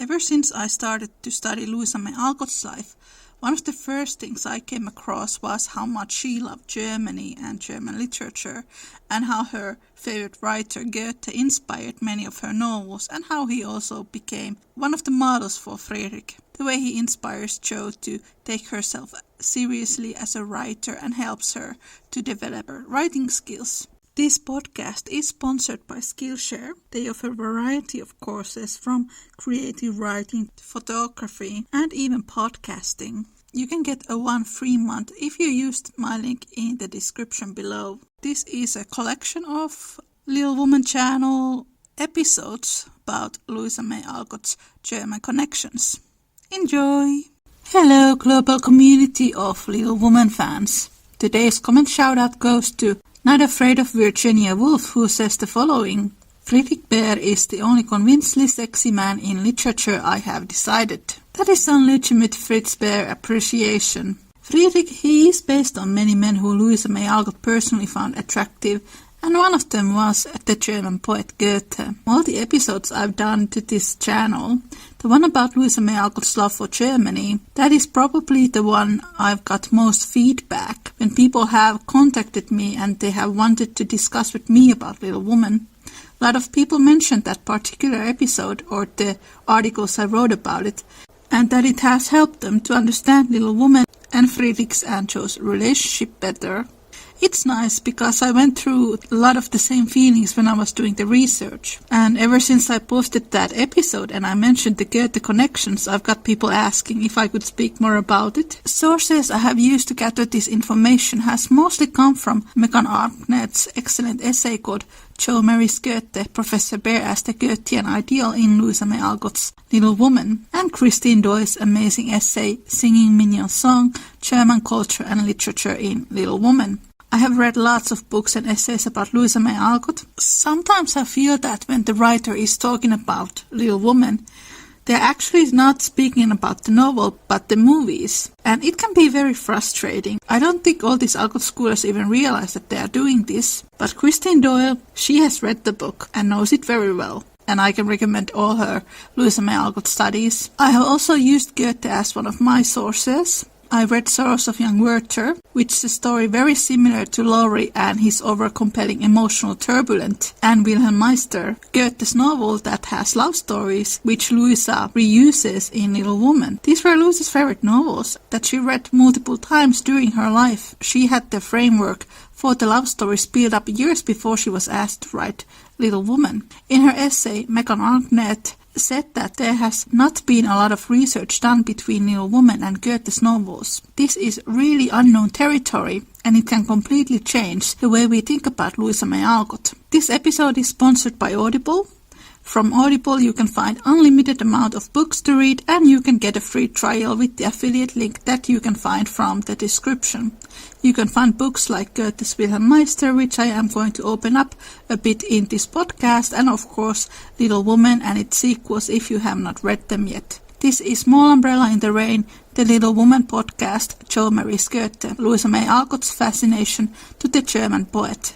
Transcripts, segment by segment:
Ever since I started to study Louisa May Alcott's life, one of the first things I came across was how much she loved Germany and German literature, and how her favorite writer Goethe inspired many of her novels, and how he also became one of the models for Friedrich. The way he inspires Jo to take herself seriously as a writer and helps her to develop her writing skills. This podcast is sponsored by Skillshare. They offer a variety of courses from creative writing to photography and even podcasting. You can get a 1 free month if you used my link in the description below. This is a collection of Little Woman channel episodes about Louisa May Alcott's German connections. Enjoy! Hello global community of Little Woman fans. Today's comment shoutout goes to Not Afraid of Virginia Woolf, who says the following: Friedrich Bär is the only convincingly sexy man in literature I have decided. That is some legitimate Fritz Bär appreciation. Friedrich, he is based on many men who Louisa May Alcott personally found attractive, and one of them was the German poet Goethe. All the episodes I've done to this channel, the one about Louisa May Alcott's love for Germany, that is probably the one I've got most feedback when people have contacted me and they have wanted to discuss with me about Little Woman. A lot of people mentioned that particular episode or the articles I wrote about it, and that it has helped them to understand Little Woman and Friedrich's and Jo's relationship better. It's nice because I went through a lot of the same feelings when I was doing the research. And ever since I posted that episode and I mentioned the Goethe connections, I've got people asking if I could speak more about it. Sources I have used to gather this information has mostly come from Megan Arknett's excellent essay called Jo Marries Goethe, Professor Bär as the Goethean ideal in Louisa May Alcott's Little Woman, and Christine Doyle's amazing essay Singing Mignon's Song, German Culture and Literature in Little Woman. I have read lots of books and essays about Louisa May Alcott. Sometimes I feel that when the writer is talking about Little Woman, they're actually not speaking about the novel, but the movies. And it can be very frustrating. I don't think all these Alcott scholars even realize that they are doing this. But Christine Doyle, she has read the book and knows it very well. And I can recommend all her Louisa May Alcott studies. I have also used Goethe as one of my sources. I read Sorrows of Young Werther, which is a story very similar to Laurie and his over-compelling emotional turbulent, and Wilhelm Meister, Goethe's novel that has love stories, which Louisa reuses in Little Woman. These were Louisa's favorite novels that she read multiple times during her life. She had the framework for the love stories built up years before she was asked to write Little Woman. In her essay, Megan Arknett said that there has not been a lot of research done between Little Woman and Goethe's novels. This is really unknown territory, and it can completely change the way we think about Louisa May Alcott. This episode is sponsored by Audible. From Audible you can find unlimited amount of books to read, and you can get a free trial with the affiliate link that you can find from the description. You can find books like Goethe's Wilhelm Meister, which I am going to open up a bit in this podcast, and of course Little Woman and its sequels if you have not read them yet. This is Small Umbrella in the Rain, the Little Woman podcast, Jo Marries Goethe, Louisa May Alcott's fascination to the German poet.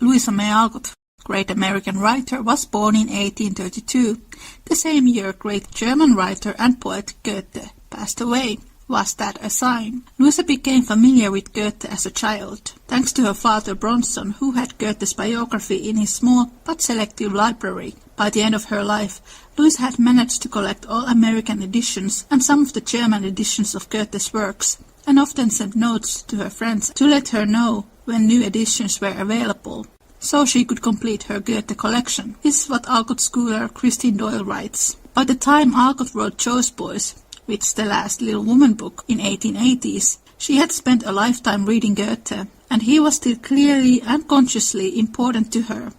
Louisa May Alcott, great American writer, was born in 1832. The same year great German writer and poet Goethe passed away. Was that a sign? Louisa became familiar with Goethe as a child, thanks to her father Bronson, who had Goethe's biography in his small but selective library. By the end of her life, Louisa had managed to collect all American editions and some of the German editions of Goethe's works, and often sent notes to her friends to let her know when new editions were available, so she could complete her Goethe collection. This is what Alcott scholar Christine Doyle writes. By the time Alcott wrote Jo's Boys, which is the last Little Woman book in 1880s, she had spent a lifetime reading Goethe, and he was still clearly and consciously important to her.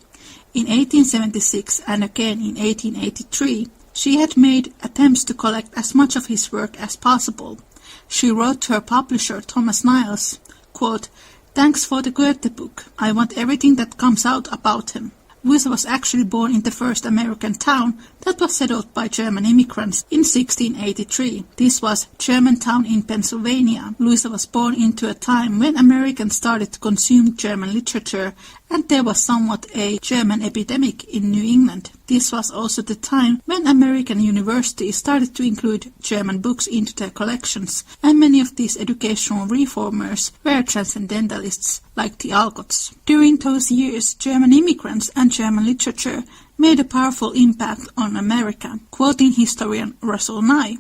In 1876 and again in 1883, she had made attempts to collect as much of his work as possible. She wrote to her publisher Thomas Niles, quote, "Thanks for the Goethe book. I want everything that comes out about him." Louisa was actually born in the first American town that was settled by German immigrants in 1683. This was Germantown in Pennsylvania. Louisa was born into a time when Americans started to consume German literature, and there was somewhat a German epidemic in New England. This was also the time when American universities started to include German books into their collections, and many of these educational reformers were transcendentalists like the Alcotts. During those years, German immigrants and German literature made a powerful impact on America. Quoting historian Russell Nye,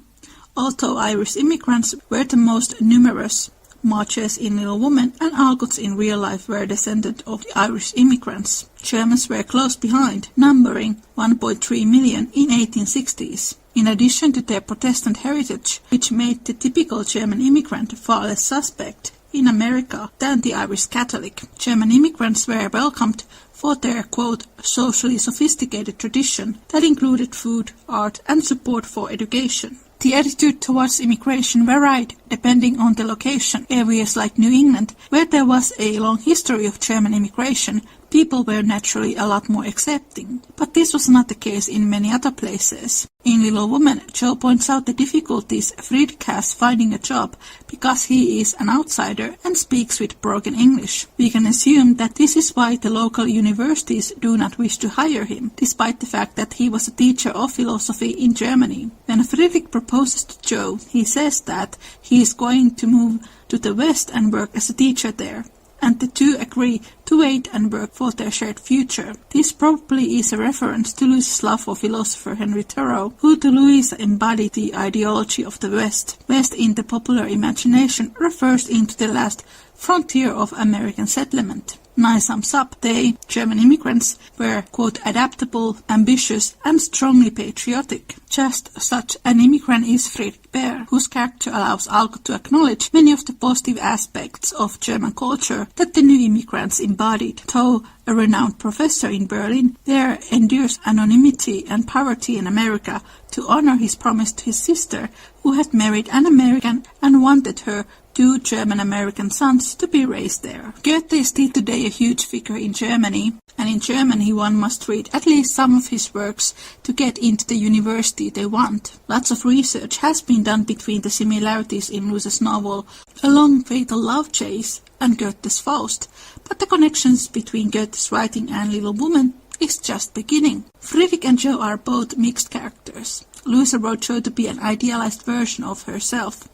although Irish immigrants were the most numerous, Marches in Little Women and Alcotts in real life were descended of the Irish immigrants. Germans were close behind, numbering 1.3 million in 1860s. In addition to their Protestant heritage, which made the typical German immigrant far less suspect in America than the Irish Catholic, German immigrants were welcomed for their, quote, socially sophisticated tradition that included food, art, and support for education. The attitude towards immigration varied depending on the location. Areas like New England, where there was a long history of German immigration, people were naturally a lot more accepting. But this was not the case in many other places. In Little Woman, Jo points out the difficulties Friedrich has finding a job because he is an outsider and speaks with broken English. We can assume that this is why the local universities do not wish to hire him, despite the fact that he was a teacher of philosophy in Germany. When Friedrich proposes to Jo, he says that he is going to move to the West and work as a teacher there, and the two agree to wait and work for their shared future. This probably is a reference to Louisa's love for philosopher Henry Thoreau, who to Louisa embodied the ideology of the West. West in the popular imagination refers into the last frontier of American settlement. Nye sums up, they, German immigrants, were, quote, adaptable, ambitious, and strongly patriotic. Just such an immigrant is Friedrich Baer, whose character allows Alcott to acknowledge many of the positive aspects of German culture that the new immigrants embodied. Though a renowned professor in Berlin, Baer endures anonymity and poverty in America to honor his promise to his sister, who had married an American and wanted her two German-American sons to be raised there. Goethe is still today a huge figure in Germany, and in Germany one must read at least some of his works to get into the university they want. Lots of research has been done between the similarities in Louisa's novel A Long Fatal Love Chase and Goethe's Faust, but the connections between Goethe's writing and Little Woman is just beginning. Friedrich and Jo are both mixed characters. Louisa wrote Jo to be an idealized version of herself.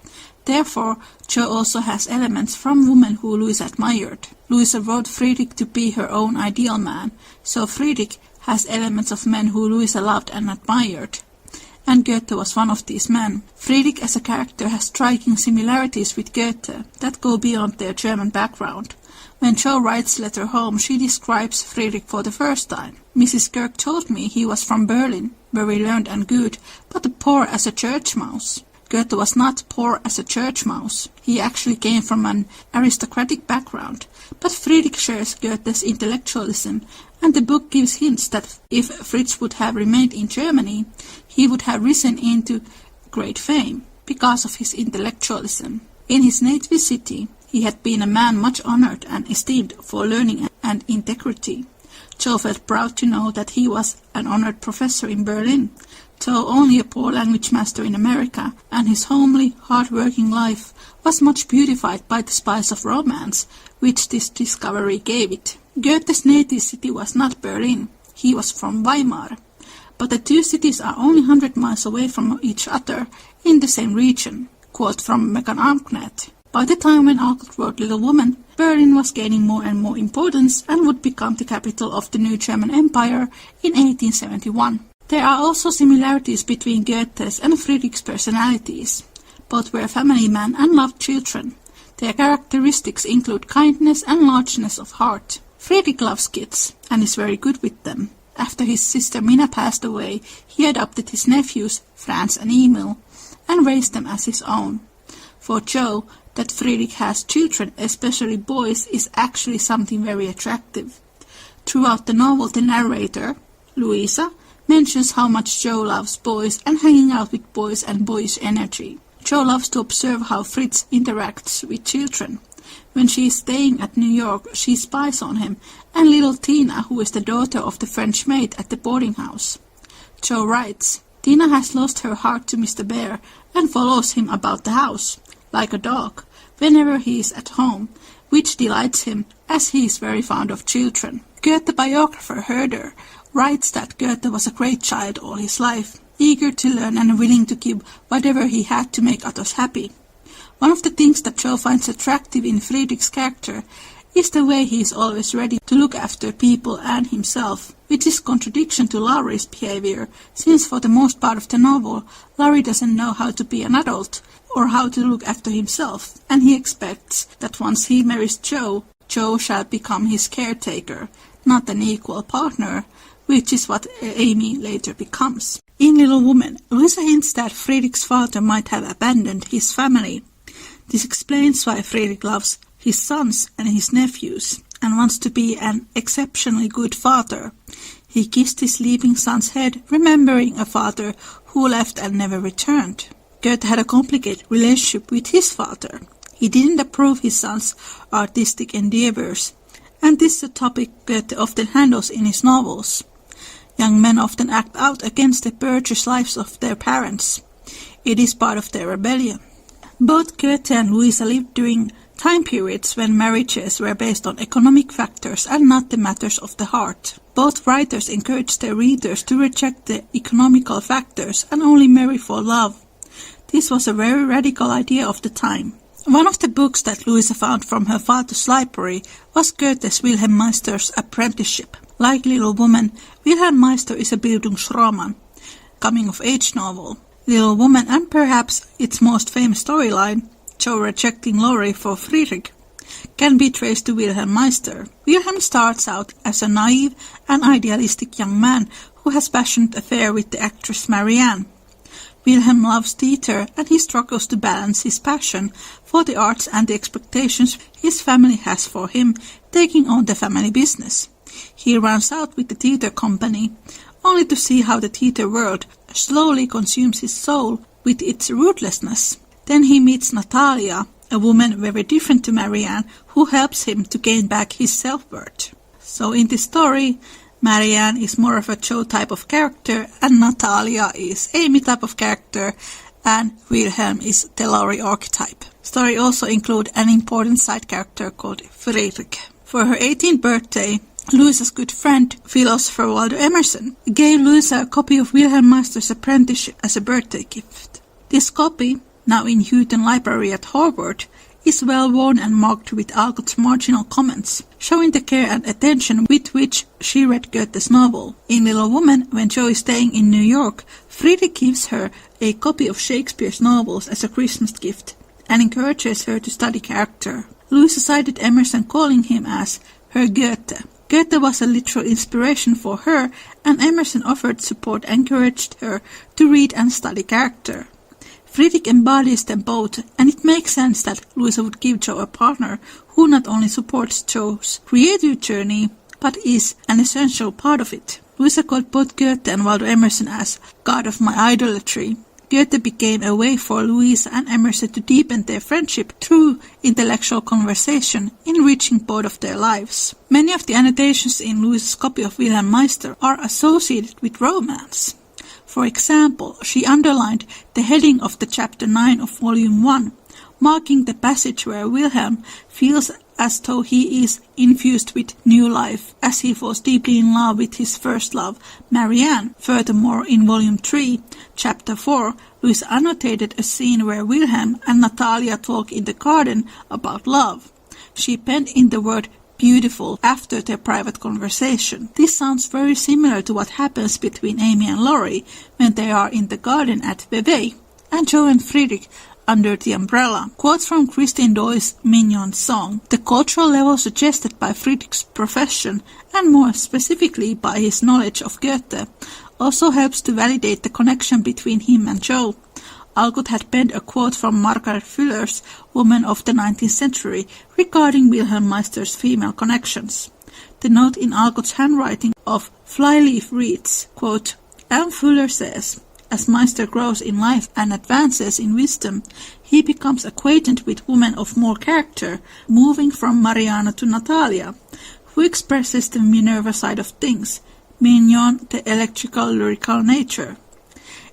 Therefore, Jo also has elements from women who Louisa admired. Louisa wrote Friedrich to be her own ideal man, so Friedrich has elements of men who Louisa loved and admired. And Goethe was one of these men. Friedrich as a character has striking similarities with Goethe that go beyond their German background. When Jo writes Letter Home, she describes Friedrich for the first time. Mrs. Kirk told me he was from Berlin, very learned and good, but poor as a church mouse. Goethe was not poor as a church mouse. He actually came from an aristocratic background. But Friedrich shares Goethe's intellectualism, and the book gives hints that if Fritz would have remained in Germany, he would have risen into great fame because of his intellectualism. In his native city, he had been a man much honored and esteemed for learning and integrity. Jo felt proud to know that he was an honored professor in Berlin, though only a poor language master in America, and his homely, hard-working life was much beautified by the spice of romance which this discovery gave it. Goethe's native city was not Berlin. He was from Weimar. But the two cities are only 100 miles away from each other in the same region. Quote from Megan Armknett. By the time when Alcott wrote Little Woman, Berlin was gaining more and more importance and would become the capital of the new German Empire in 1871. There are also similarities between Goethe's and Friedrich's personalities. Both were family men and loved children. Their characteristics include kindness and largeness of heart. Friedrich loves kids and is very good with them. After his sister Niina passed away, he adopted his nephews, Franz and Emil, and raised them as his own. For Jo, that Friedrich has children, especially boys, is actually something very attractive. Throughout the novel, the narrator, Louisa, mentions how much Jo loves boys and hanging out with boys and boyish energy. Jo loves to observe how Fritz interacts with children. When she is staying at New York, she spies on him and little Tina, who is the daughter of the French maid at the boarding house. Jo writes, Tina has lost her heart to Mr. Bear and follows him about the house, like a dog, whenever he is at home, which delights him, as he is very fond of children. Goethe biographer Herder writes that Goethe was a great child all his life, eager to learn and willing to give whatever he had to make others happy. One of the things that Jo finds attractive in Friedrich's character is the way he is always ready to look after people and himself, which is contradiction to Laurie's behavior, since for the most part of the novel, Laurie doesn't know how to be an adult or how to look after himself, and he expects that once he marries Jo, Jo shall become his caretaker, not an equal partner, which is what Amy later becomes. In Little Woman, Louisa hints that Friedrich's father might have abandoned his family. This explains why Friedrich loves his sons and his nephews, and wants to be an exceptionally good father. He kissed his sleeping son's head, remembering a father who left and never returned. Goethe had a complicated relationship with his father. He didn't approve his son's artistic endeavors, and this is a topic Goethe often handles in his novels. Young men often act out against the virtuous lives of their parents. It is part of their rebellion. Both Goethe and Louisa lived during time periods when marriages were based on economic factors and not the matters of the heart. Both writers encouraged their readers to reject the economical factors and only marry for love. This was a very radical idea of the time. One of the books that Louisa found from her father's library was Goethe's Wilhelm Meister's Apprenticeship. Like Little Woman, Wilhelm Meister is a Bildungsroman, coming-of-age novel. Little Woman, and perhaps its most famous storyline, Jo rejecting Laurie for Friedrich, can be traced to Wilhelm Meister. Wilhelm starts out as a naive and idealistic young man who has a passionate affair with the actress Marianne. Wilhelm loves theater, and he struggles to balance his passion for the arts and the expectations his family has for him, taking on the family business. He runs out with the theater company, only to see how the theater world slowly consumes his soul with its ruthlessness. Then he meets Natalia, a woman very different to Marianne, who helps him to gain back his self-worth. So in this story, Marianne is more of a Jo type of character, and Natalia is Amy type of character, and Wilhelm is the Laurie archetype. Story also includes an important side character called Friedrich. For her 18th birthday, Louisa's good friend, philosopher Walter Emerson, gave Louisa a copy of Wilhelm Meister's Apprenticeship as a birthday gift. This copy, now in Houghton Library at Harvard, is well worn and marked with Alcott's marginal comments, showing the care and attention with which she read Goethe's novel. In Little Woman, when Jo is staying in New York, Friedrich gives her a copy of Shakespeare's novels as a Christmas gift and encourages her to study character. Louisa cited Emerson, calling him as her Goethe. Goethe was a literal inspiration for her, and Emerson offered support and encouraged her to read and study character. Friedrich embodies them both, and it makes sense that Louisa would give Jo a partner who not only supports Jo's creative journey, but is an essential part of it. Louisa called both Goethe and Walter Emerson as God of my idolatry. Goethe became a way for Louisa and Emerson to deepen their friendship through intellectual conversation, enriching both of their lives. Many of the annotations in Louisa's copy of Wilhelm Meister are associated with romance. For example, she underlined the heading of the chapter 9 of volume 1, marking the passage where Wilhelm feels as though he is infused with new life, as he falls deeply in love with his first love, Marianne. Furthermore, in volume 3, chapter 4, Louisa annotated a scene where Wilhelm and Natalia talk in the garden about love. She penned in the word beautiful after their private conversation. This sounds very similar to what happens between Amy and Laurie when they are in the garden at Vevey, and Jo and Friedrich under the umbrella. Quotes from Christine Doyle's Mignon song. The cultural level suggested by Friedrich's profession, and more specifically by his knowledge of Goethe, also helps to validate the connection between him and Jo. Alcott had penned a quote from Margaret Fuller's Woman of the 19th Century regarding Wilhelm Meister's female connections. The note in Alcott's handwriting of Flyleaf reads, quote, "Anne Fuller says, As Meister grows in life and advances in wisdom, he becomes acquainted with women of more character, moving from Mariana to Natalia, who expresses the Minerva side of things, Mignon the electrical lyrical nature.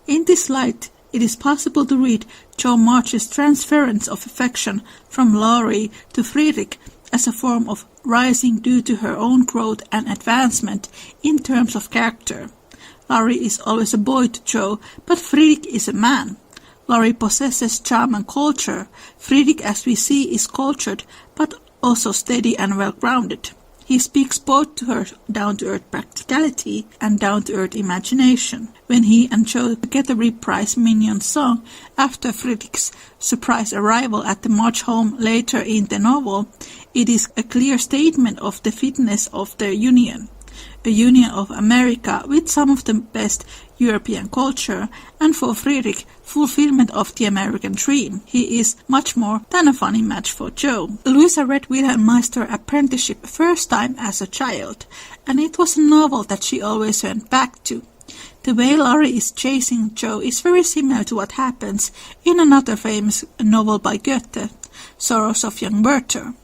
In this light, it is possible to read Jo March's transference of affection from Laurie to Friedrich as a form of rising due to her own growth and advancement in terms of character. Laurie is always a boy to Jo, but Friedrich is a man. Laurie possesses charm and culture. Friedrich, as we see, is cultured, but also steady and well-grounded. He speaks both to her down-to-earth practicality and down-to-earth imagination. When he and Jo together reprise Mignon's song after Friedrich's surprise arrival at the March home later in the novel, it is a clear statement of the fitness of their union. A union of America with some of the best European culture, and for Friedrich, fulfillment of the American dream. He is much more than a funny match for Jo. Louisa read Wilhelm Meister Apprenticeship first time as a child, and it was a novel that she always went back to. The way Laurie is chasing Jo is very similar to what happens in another famous novel by Goethe, Sorrows of Young Werther.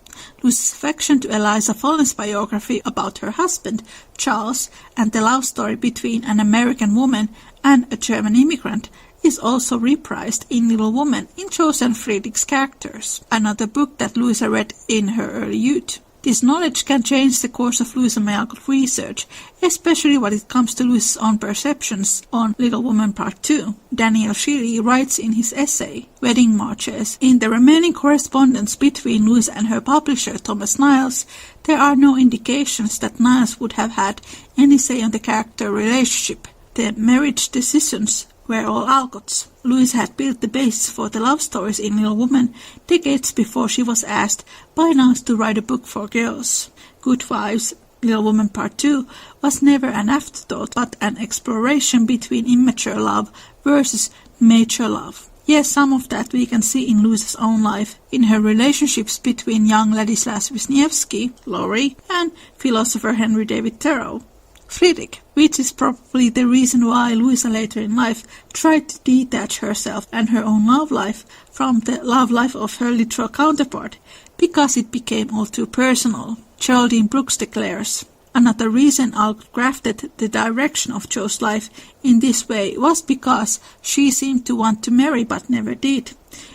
Lucy's affection to Eliza Follen's biography about her husband, Charles, and the love story between an American woman and a German immigrant is also reprised in Little Woman in Jo's and Friedrich's characters, another book that Louisa read in her early youth. This knowledge can change the course of Louisa May Alcott research, especially when it comes to Louisa's own perceptions on Little Woman Part 2. Daniel Shirley writes in his essay, Wedding Marches, in the remaining correspondence between Louisa and her publisher Thomas Niles, there are no indications that Niles would have had any say on the character relationship. The marriage decisions were all Alcott's. Louisa had built the basis for the love stories in Little Woman decades before she was asked by Niles to write a book for girls. Good Wives, Little Woman Part 2 was never an afterthought but an exploration between immature love versus mature love. Yes, some of that we can see in Louisa's own life, in her relationships between young Ladislas Wisniewski, Laurie, and philosopher Henry David Thoreau. Friedrich, which is probably the reason why Louisa later in life tried to detach herself and her own love life from the love life of her literal counterpart, because it became all too personal. Geraldine Brooks declares, another reason Alcott crafted the direction of Jo's life in this way was because she seemed to want to marry but never did.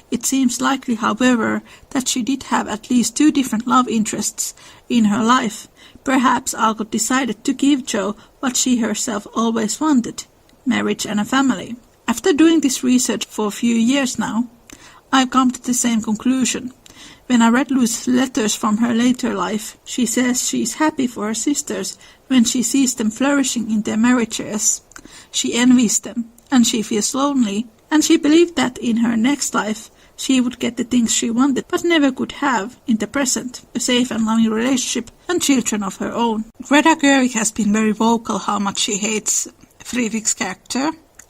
It seems likely, however, that she did have at least two different love interests in her life. Perhaps Alcott decided to give Jo what she herself always wanted, marriage and a family. After doing this research for a few years now, I've come to the same conclusion. When I read Louisa's letters from her later life, she says she is happy for her sisters when she sees them flourishing in their marriages. She envies them, and she feels lonely, and she believed that in her next life she would get the things she wanted but never could have in the present, a safe and loving relationship and children of her own. Greta Gerwig has been very vocal how much she hates Friedrich's character.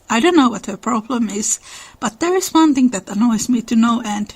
I don't know what her problem is, but there is one thing that annoys me to no end.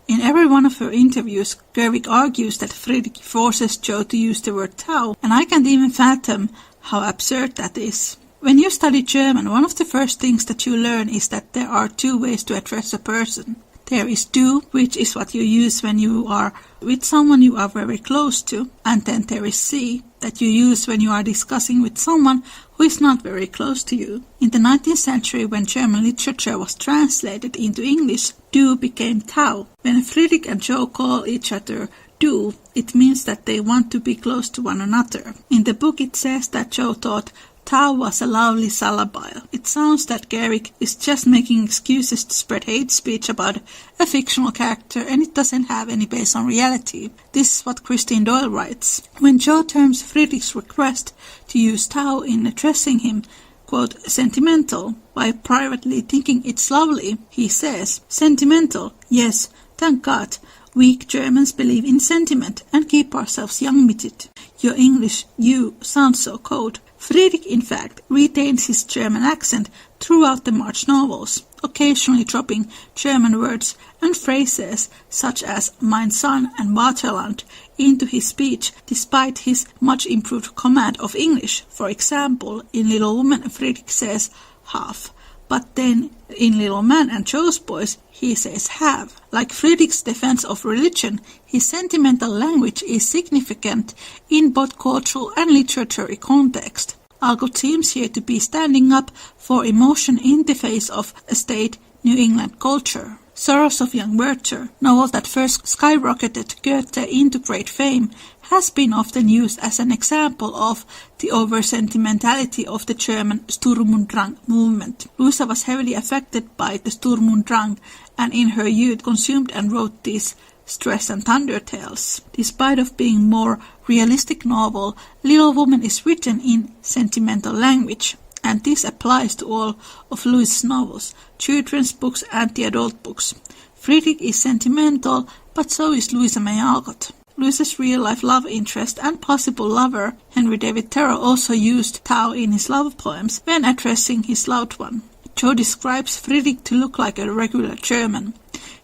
In every one of her interviews, Gerwig argues that Friedrich forces Jo to use the word Tau, and I can't even fathom how absurd that is. When you study German, one of the first things that you learn is that there are two ways to address a person. There is du, which is what you use when you are with someone you are very close to, and then there is sie, that you use when you are discussing with someone who is not very close to you. In the 19th century, when German literature was translated into English, du became Tau. When Friedrich and Jo call each other du, it means that they want to be close to one another. In the book it says that Jo thought Tau was a lovely syllable. It sounds that Gerwig is just making excuses to spread hate speech about a fictional character, and it doesn't have any base on reality. This is what Christine Doyle writes. When Jo terms Friedrich's request to use Tau in addressing him, quote, sentimental, while privately thinking it's lovely, he says, sentimental, yes, thank God. Weak Germans believe in sentiment and keep ourselves young with it. Your English, you, sounds so cold. Friedrich, in fact, retains his German accent throughout the March novels, occasionally dropping German words and phrases such as mein Son and Vaterland into his speech despite his much improved command of English. For example, in Little Woman, Friedrich says half, but then in Little Man and Joe's Boys he says have. Like Friedrich's defense of religion, his sentimental language is significant in both cultural and literary context. Alcott seems here to be standing up for emotion in the face of a staid New England culture. Sorrows of Young Werther, novel that first skyrocketed Goethe into great fame, has been often used as an example of the over-sentimentality of the German Sturm und Drang movement. Louisa was heavily affected by the Sturm und Drang and in her youth consumed and wrote these stress and thunder tales. Despite of being more realistic novel, Little Woman is written in sentimental language, and this applies to all of Louisa's novels, children's books and the adult books. Friedrich is sentimental, but so is Louisa May Alcott. Louisa's real-life love interest and possible lover, Henry David Thoreau, also used Tao in his love poems when addressing his loved one. Joe describes Friedrich to look like a regular German.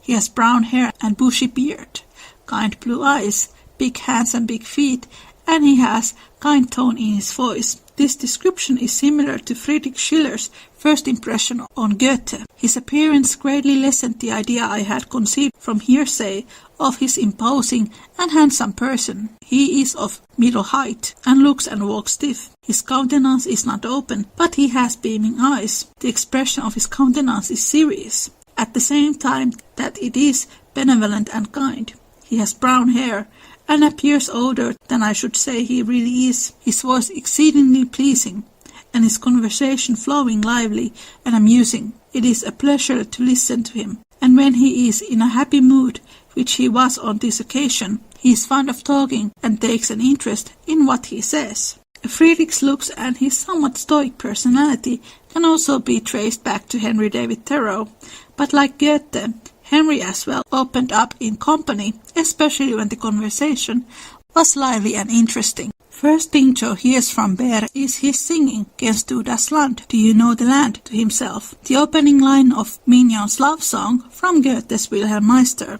He has brown hair and bushy beard, kind blue eyes, big hands and big feet, and he has kind tone in his voice. This description is similar to Friedrich Schiller's first impression on Goethe. His appearance greatly lessened the idea I had conceived from hearsay of his imposing and handsome person. He is of middle height and looks and walks stiff. His countenance is not open, but he has beaming eyes. The expression of his countenance is serious, at the same time that it is benevolent and kind. He has brown hair and appears older than I should say he really is. His voice exceedingly pleasing, and his conversation flowing lively and amusing. It is a pleasure to listen to him, and when he is in a happy mood, which he was on this occasion, he is fond of talking and takes an interest in what he says. Friedrich's looks and his somewhat stoic personality can also be traced back to Henry David Thoreau, but like Goethe, Henry as well opened up in company, especially when the conversation was lively and interesting. First thing Joe hears from Beth is his singing "Kennst du das Land?" Do you know the land? To himself. The opening line of Mignon's love song from Goethe's Wilhelm Meister.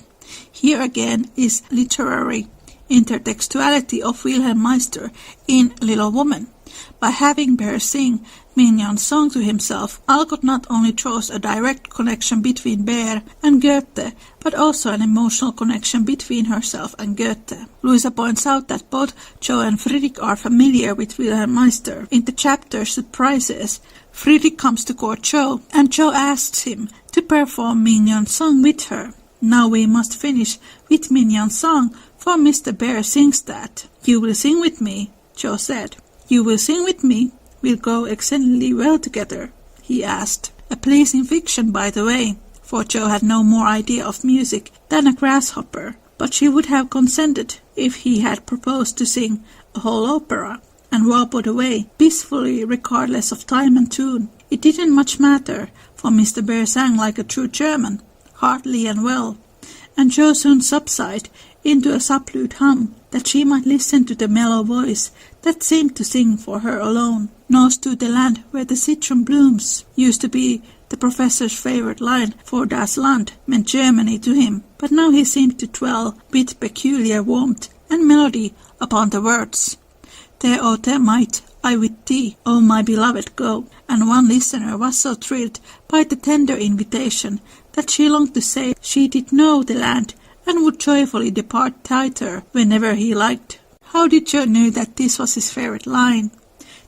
Here again is literary intertextuality of Wilhelm Meister in Little Woman. By having Beth sing Mignon's song to himself, Alcott not only draws a direct connection between Beth and Goethe, but also an emotional connection between herself and Goethe. Louisa points out that both Joe and Friedrich are familiar with Wilhelm Meister. In the chapter Surprises, Friedrich comes to court Joe, and Joe asks him to perform Mignon's song with her. Now we must finish with Mignon's song, for Mr. Bear sings that. You will sing with me, Joe said. You will sing with me. We'll go excellently well together, he asked. A pleasing fiction, by the way, for Joe had no more idea of music than a grasshopper, but she would have consented if he had proposed to sing a whole opera, and warbled away peacefully regardless of time and tune. It didn't much matter, for Mr. Bear sang like a true German, heartily and well, and Joe soon subsided into a subdued hum, that she might listen to the mellow voice that seemed to sing for her alone. Nose to the land where the citron blooms used to be the professor's favorite line, for das Land meant Germany to him, but now he seemed to dwell with peculiar warmth and melody upon the words. There or there might I with thee, O my beloved, go, and one listener was so thrilled by the tender invitation that she longed to say she did know the land and would joyfully depart thither whenever he liked. How did Joe know that this was his favorite line?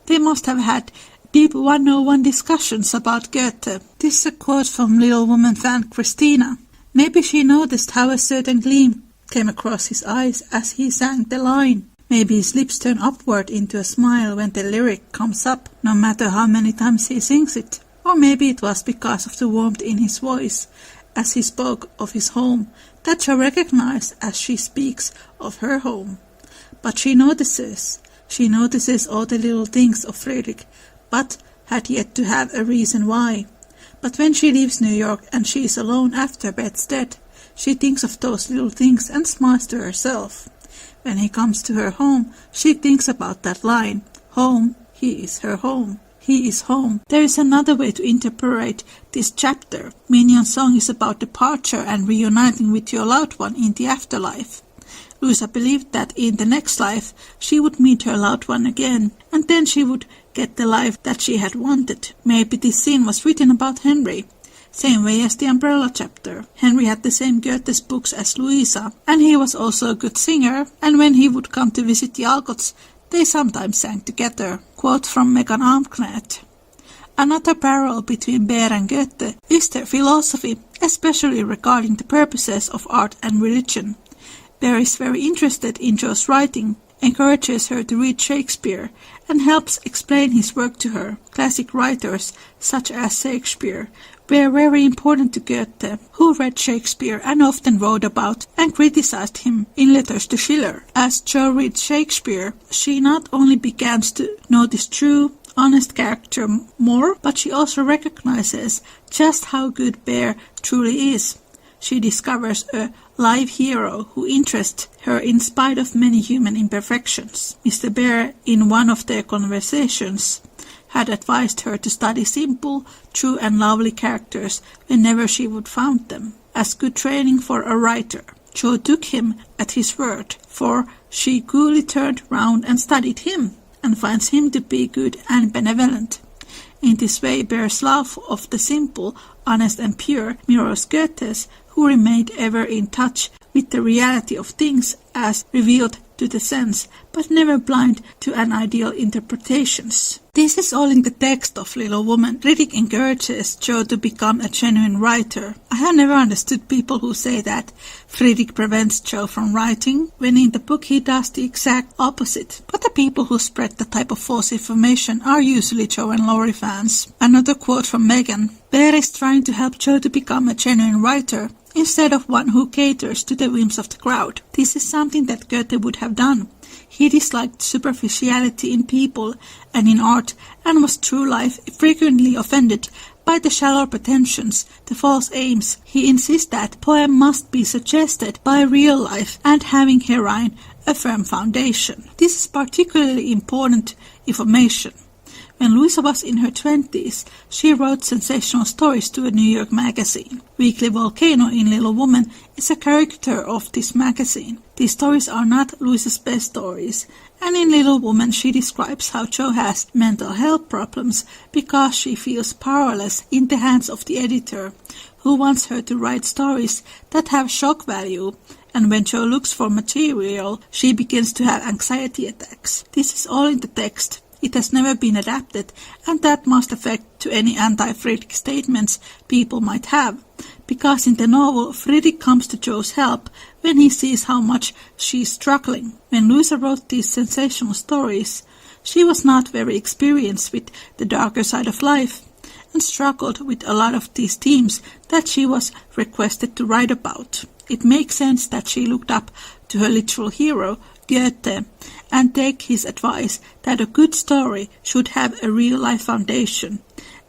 They must have had deep 101 discussions about Goethe. This is a quote from Little Woman fan Christina. Maybe she noticed how a certain gleam came across his eyes as he sang the line. Maybe his lips turn upward into a smile when the lyric comes up, no matter how many times he sings it. Or maybe it was because of the warmth in his voice as he spoke of his home that Joe recognized as she speaks of her home. But she notices all the little things of Friedrich, but had yet to have a reason why. But when she leaves New York and she is alone after Beth's death, she thinks of those little things and smiles to herself. When he comes to her home, she thinks about that line. Home, he is her home. He is home. There is another way to interpret this chapter. Mignon's song is about departure and reuniting with your loved one in the afterlife. Louisa believed that in the next life she would meet her loved one again, and then she would get the life that she had wanted. Maybe this scene was written about Henry, same way as the umbrella chapter. Henry had the same Goethe's books as Louisa, and he was also a good singer, and when he would come to visit the Alcotts, they sometimes sang together. Quote from Megan Almknet. Another parallel between Beer and Goethe is their philosophy, especially regarding the purposes of art and religion. Beer is very interested in Jo's writing, encourages her to read Shakespeare, and helps explain his work to her. Classic writers, such as Shakespeare, were very important to Goethe, who read Shakespeare and often wrote about and criticized him in letters to Schiller. As Jo reads Shakespeare, she not only begins to notice true, honest character more, but she also recognizes just how good Bear truly is. She discovers a live hero who interests her in spite of many human imperfections. Mr. Bear, in one of their conversations, had advised her to study simple, true and lovely characters whenever she would find them, as good training for a writer. Jo took him at his word, for she coolly turned round and studied him, and finds him to be good and benevolent. In this way, Bear's love of the simple, honest and pure mirrors Goethe's, who remained ever in touch with the reality of things as revealed to the sense, but never blind to an ideal interpretations. This is all in the text of Little Woman. Critic encourages Jo to become a genuine writer. I have never understood people who say that Friedrich prevents Jo from writing, when in the book he does the exact opposite. But the people who spread the type of false information are usually Jo and Laurie fans. Another quote from Megan. Bear is trying to help Jo to become a genuine writer, instead of one who caters to the whims of the crowd. This is something that Goethe would have done. He disliked superficiality in people and in art, and was through life frequently offended by the shallow pretensions, the false aims. He insists that poem must be suggested by real life and having herein a firm foundation. This is particularly important information. When Louisa was in her 20s, she wrote sensational stories to a New York magazine. Weekly Volcano in Little Woman is a caricature of this magazine. These stories are not Louisa's best stories, and in Little Woman she describes how Jo has mental health problems because she feels powerless in the hands of the editor, who wants her to write stories that have shock value, and when Jo looks for material, she begins to have anxiety attacks. This is all in the text. It has never been adapted, and that must affect to any anti-Friedrich statements people might have, because in the novel Friedrich comes to Jo's help when he sees how much she is struggling. When Louisa wrote these sensational stories, she was not very experienced with the darker side of life, and struggled with a lot of these themes that she was requested to write about. It makes sense that she looked up to her literal hero, Goethe, and take his advice that a good story should have a real-life foundation.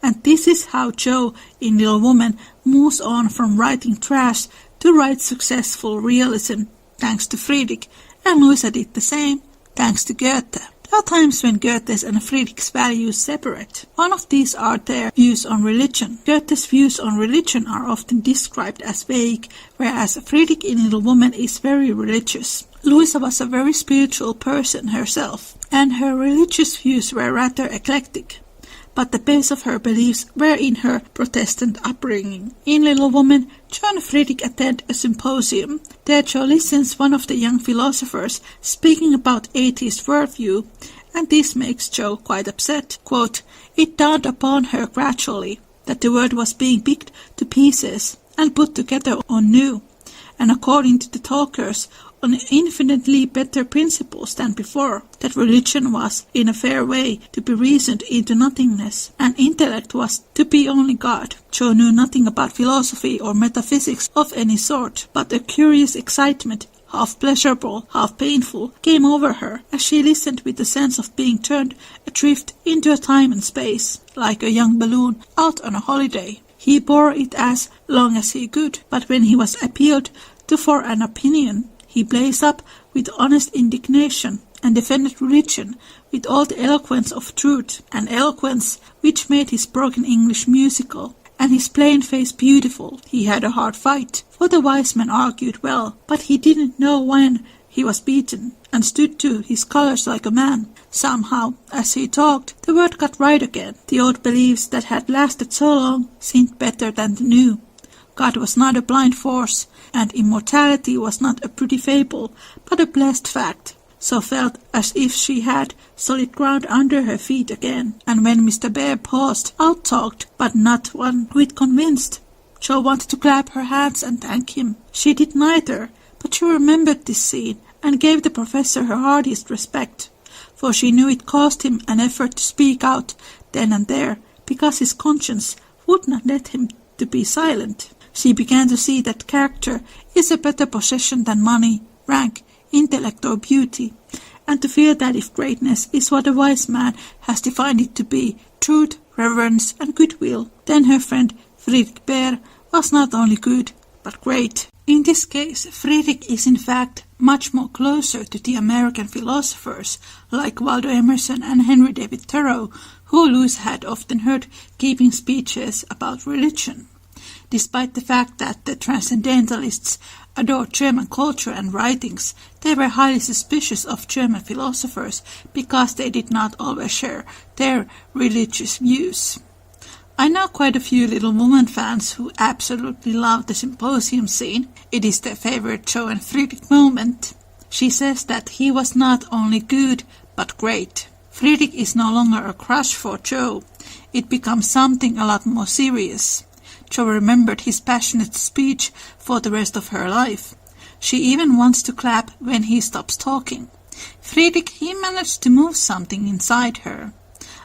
And this is how Jo in Little Woman moves on from writing trash to write successful realism, thanks to Friedrich, and Louisa did the same, thanks to Goethe. There are times when Goethe's and Friedrich's values separate. One of these are their views on religion. Goethe's views on religion are often described as vague, whereas Friedrich in Little Woman is very religious. Louisa was a very spiritual person herself, and her religious views were rather eclectic, but the base of her beliefs were in her Protestant upbringing. In Little Woman, Jo and Friedrich attend a symposium. There Jo listens one of the young philosophers speaking about atheist worldview, and this makes Jo quite upset. Quote, "It dawned upon her gradually that the world was being picked to pieces and put together anew, and according to the talkers, on infinitely better principles than before, that religion was, in a fair way, to be reasoned into nothingness, and intellect was to be only God." Jo knew nothing about philosophy or metaphysics of any sort, but a curious excitement, half pleasurable, half painful, came over her as she listened with the sense of being turned adrift into a time and space, like a young balloon out on a holiday. He bore it as long as he could, but when he was appealed to for an opinion, he blazed up with honest indignation and defended religion with all the eloquence of truth, an eloquence which made his broken English musical and his plain face beautiful. He had a hard fight, for the wise men argued well, but he didn't know when He was beaten, and stood to his colors like a man. Somehow, as he talked, the word got right again. The old beliefs that had lasted so long seemed better than the new. God was not a blind force, and immortality was not a pretty fable, but a blessed fact. So felt as if she had solid ground under her feet again. And when Mr. Bear paused, out-talked, but not one quite convinced. Jo wanted to clap her hands and thank him. She did neither, but she remembered this scene and gave the professor her heartiest respect, for she knew it cost him an effort to speak out then and there, because his conscience would not let him to be silent. She began to see that character is a better possession than money, rank, intellect or beauty, and to feel that if greatness is what a wise man has defined it to be, truth, reverence and goodwill, then her friend Friedrich Bear was not only good, but great. In this case, Friedrich is in fact much more closer to the American philosophers like Waldo Emerson and Henry David Thoreau, who Louisa had often heard giving speeches about religion. Despite the fact that the transcendentalists adored German culture and writings, they were highly suspicious of German philosophers because they did not always share their religious views. I know quite a few Little Woman fans who absolutely love the symposium scene. It is their favorite Jo and Friedrich moment. She says that he was not only good, but great. Friedrich is no longer a crush for Jo. It becomes something a lot more serious. Jo remembered his passionate speech for the rest of her life. She even wants to clap when he stops talking. Friedrich, he managed to move something inside her.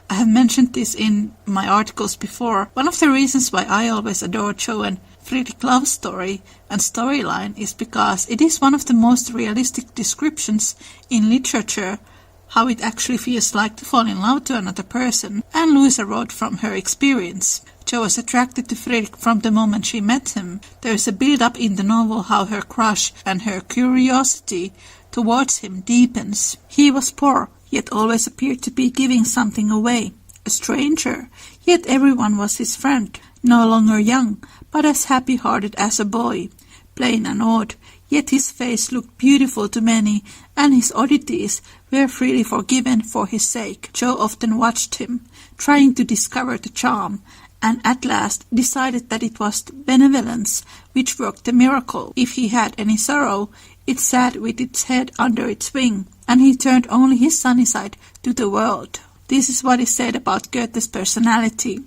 I have mentioned this in my articles before. One of the reasons why I always adore Jo and Friedrich love story and storyline is because it is one of the most realistic descriptions in literature how it actually feels like to fall in love to another person, and Louisa wrote from her experience. Jo was attracted to Friedrich from the moment she met him. There is a build-up in the novel how her crush and her curiosity towards him deepens. He was poor, yet always appeared to be giving something away. A stranger, yet everyone was his friend. No longer young, but as happy-hearted as a boy. Plain and odd, yet his face looked beautiful to many, and his oddities were freely forgiven for his sake. Jo often watched him, trying to discover the charm, and at last decided that it was benevolence which worked the miracle. If he had any sorrow, it sat with its head under its wing, and he turned only his sunny side to the world. This is what is said about Goethe's personality.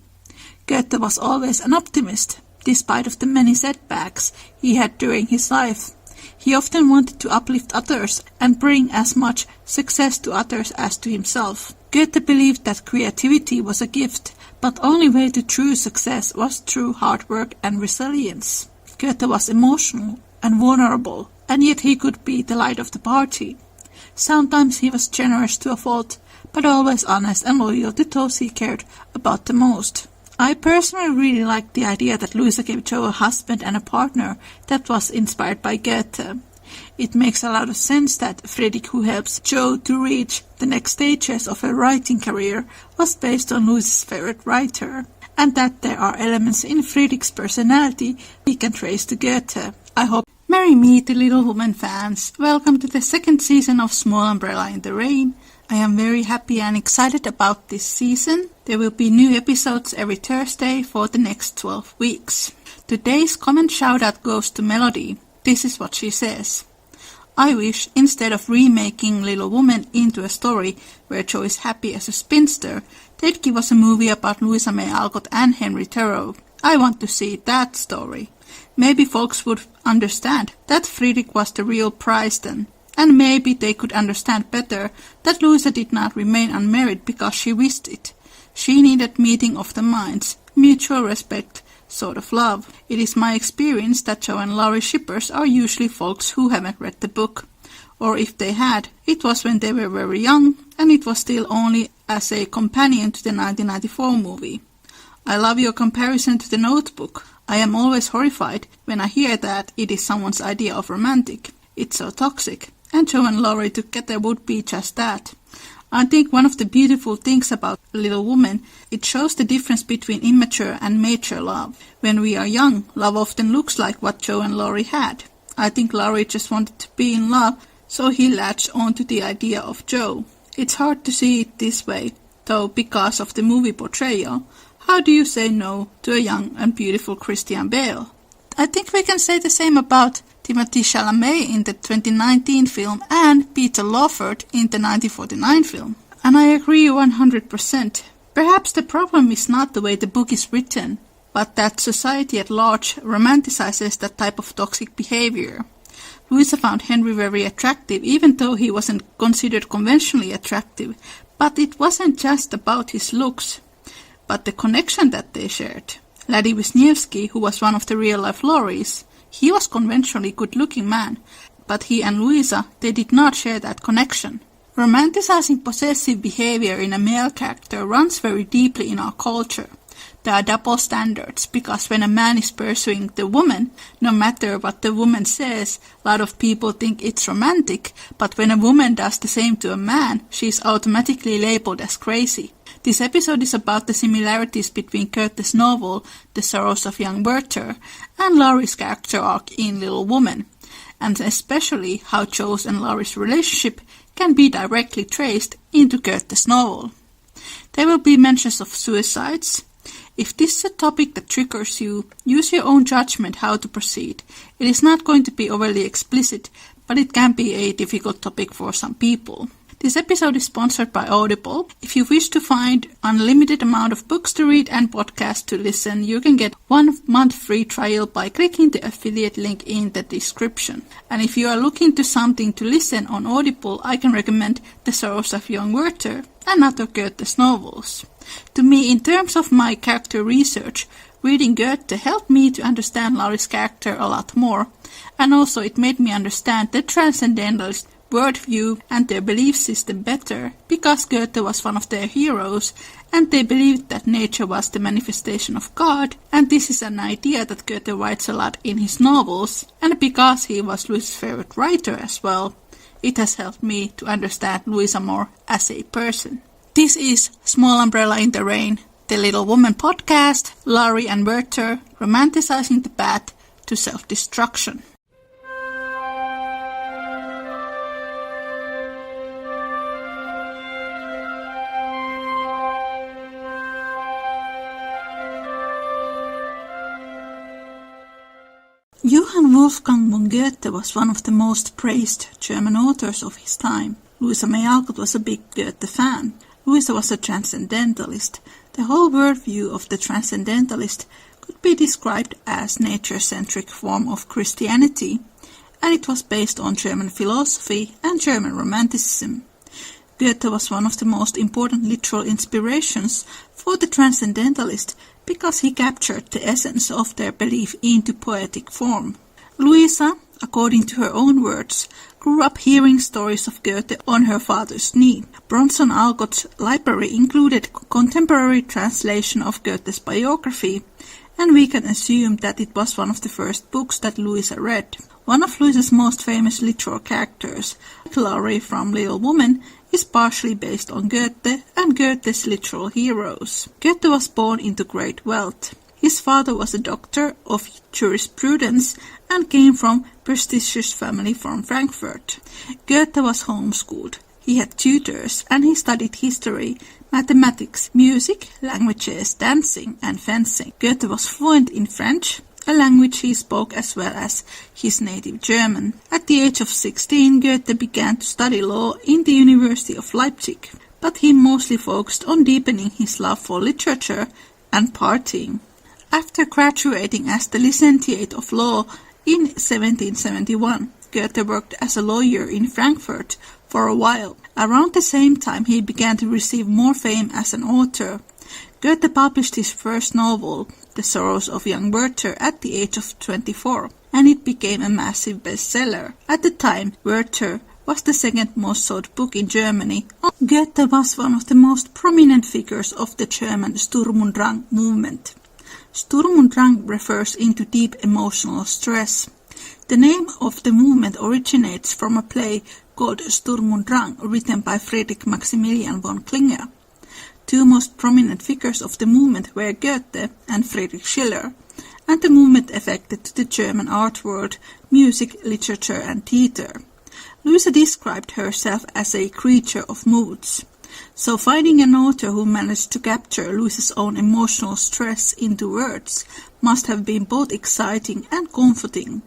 Goethe was always an optimist, despite of the many setbacks he had during his life. He often wanted to uplift others and bring as much success to others as to himself. Goethe believed that creativity was a gift, but only way to true success was through hard work and resilience. Goethe was emotional and vulnerable, and yet he could be the light of the party. Sometimes he was generous to a fault, but always honest and loyal to those he cared about the most. I personally really like the idea that Louisa gave Jo a husband and a partner that was inspired by Goethe. It makes a lot of sense that Friedrich, who helps Jo to reach the next stages of her writing career, was based on Louisa's favorite writer, and that there are elements in Friedrich's personality we can trace to Goethe. I hope Marry me to Little Woman fans. Welcome to the second season of Small Umbrella in the Rain. I am very happy and excited about this season. There will be new episodes every Thursday for the next 12 weeks. Today's comment shout-out goes to Melodie. This is what she says. I wish, instead of remaking Little Woman into a story where Jo is happy as a spinster, they'd give us a movie about Louisa May Alcott and Henry Thoreau. I want to see that story. Maybe folks would understand that Friedrich was the real prize then. And maybe they could understand better that Louisa did not remain unmarried because she wished it. She needed meeting of the minds, mutual respect, sort of love. It is my experience that Jo and Laurie shippers are usually folks who haven't read the book. Or if they had, it was when they were very young, and it was still only as a companion to the 1994 movie. I love your comparison to The Notebook. I am always horrified when I hear that it is someone's idea of romantic. It's so toxic. And Jo and Laurie together would be just that. I think one of the beautiful things about Little Woman, it shows the difference between immature and mature love. When we are young, love often looks like what Jo and Laurie had. I think Laurie just wanted to be in love, so he latched onto the idea of Joe. It's hard to see it this way, though, because of the movie portrayal. How do you say no to a young and beautiful Christian Bale? I think we can say the same about Timothée Chalamet in the 2019 film and Peter Lawford in the 1949 film. And I agree 100%. Perhaps the problem is not the way the book is written, but that society at large romanticizes that type of toxic behavior. Louisa found Henry very attractive, even though he wasn't considered conventionally attractive. But it wasn't just about his looks, but the connection that they shared. Laddie Wisniewski, who was one of the real-life Lauries, he was conventionally good-looking man, but he and Louisa, they did not share that connection. Romanticizing possessive behavior in a male character runs very deeply in our culture. There are double standards, because when a man is pursuing the woman, no matter what the woman says, a lot of people think it's romantic, but when a woman does the same to a man, she is automatically labeled as crazy. This episode is about the similarities between Goethe's novel, The Sorrows of Young Werther, and Laurie's character arc in Little Woman, and especially how Joe's and Laurie's relationship can be directly traced into Goethe's novel. There will be mentions of suicides. If this is a topic that triggers you, use your own judgment how to proceed. It is not going to be overly explicit, but it can be a difficult topic for some people. This episode is sponsored by Audible. If you wish to find unlimited amount of books to read and podcasts to listen, you can get 1 month free trial by clicking the affiliate link in the description. And if you are looking to something to listen on Audible, I can recommend The Sorrows of Young Werther and other Goethe's novels. To me, in terms of my character research, reading Goethe helped me to understand Laurie's character a lot more, and also it made me understand the transcendentalist worldview and their belief system better, because Goethe was one of their heroes, and they believed that nature was the manifestation of God, and this is an idea that Goethe writes a lot in his novels, and because he was Louisa's favorite writer as well, it has helped me to understand Louisa more as a person. This is Small Umbrella in the Rain, the Little Woman podcast, Laurie and Werther, romanticizing the path to self-destruction. Johann Wolfgang von Goethe was one of the most praised German authors of his time. Louisa May Alcott was a big Goethe fan. Louisa was a transcendentalist. The whole worldview of the transcendentalist could be described as nature-centric form of Christianity, and it was based on German philosophy and German Romanticism. Goethe was one of the most important literal inspirations for the transcendentalist because he captured the essence of their belief into poetic form. Louisa, according to her own words, grew up hearing stories of Goethe on her father's knee. Bronson Alcott's library included contemporary translation of Goethe's biography, and we can assume that it was one of the first books that Louisa read. One of Louisa's most famous literal characters, Laurie from Little Woman, is partially based on Goethe and Goethe's literal heroes. Goethe was born into great wealth. His father was a doctor of jurisprudence and came from a prestigious family from Frankfurt. Goethe was homeschooled. He had tutors and he studied history, mathematics, music, languages, dancing and fencing. Goethe was fluent in French, a language he spoke as well as his native German. At the age of 16, Goethe began to study law in the University of Leipzig, but he mostly focused on deepening his love for literature and partying. After graduating as the licentiate of law in 1771, Goethe worked as a lawyer in Frankfurt for a while. Around the same time, he began to receive more fame as an author. Goethe published his first novel, The Sorrows of Young Werther, at the age of 24, and it became a massive bestseller. At the time, Werther was the second most sold book in Germany. Goethe was one of the most prominent figures of the German Sturm und Drang movement. Sturm und Drang refers into deep emotional stress. The name of the movement originates from a play called Sturm und Drang, written by Friedrich Maximilian von Klinger. Two most prominent figures of the movement were Goethe and Friedrich Schiller, and the movement affected the German art world, music, literature and theater. Louisa described herself as a creature of moods. So finding an author who managed to capture Louisa's own emotional stress into words must have been both exciting and comforting.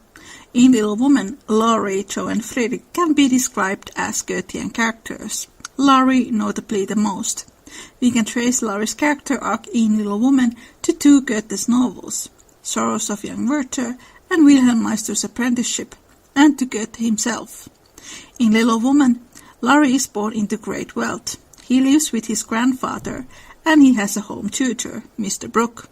In Little Woman, Laurie, Jo and Fredrik can be described as Goethean characters. Laurie notably the most. We can trace Laurie's character arc in Little Woman to two Goethe's novels, Sorrows of Young Werther and Wilhelm Meister's Apprenticeship, and to Goethe himself. In Little Woman, Laurie is born into great wealth. He lives with his grandfather, and he has a home tutor, Mr. Brooke.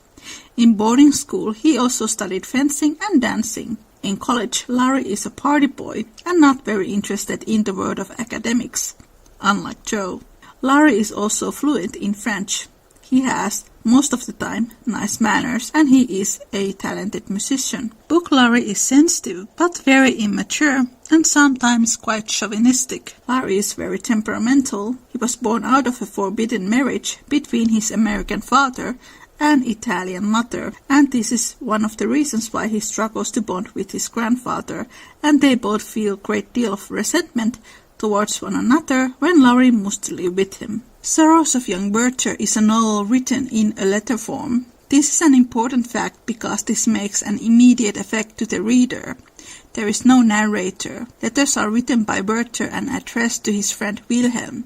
In boarding school, he also studied fencing and dancing. In college, Laurie is a party boy and not very interested in the world of academics, unlike Jo. Laurie is also fluent in French. He has, most of the time, nice manners, and he is a talented musician. Book Laurie is sensitive, but very immature, and sometimes quite chauvinistic. Laurie is very temperamental. He was born out of a forbidden marriage between his American father and Italian mother, and this is one of the reasons why he struggles to bond with his grandfather, and they both feel a great deal of resentment towards one another when Laurie must live with him. Sorrows of Young Werther is a novel written in a letter form. This is an important fact because this makes an immediate effect to the reader. There is no narrator. Letters are written by Werther and addressed to his friend Wilhelm.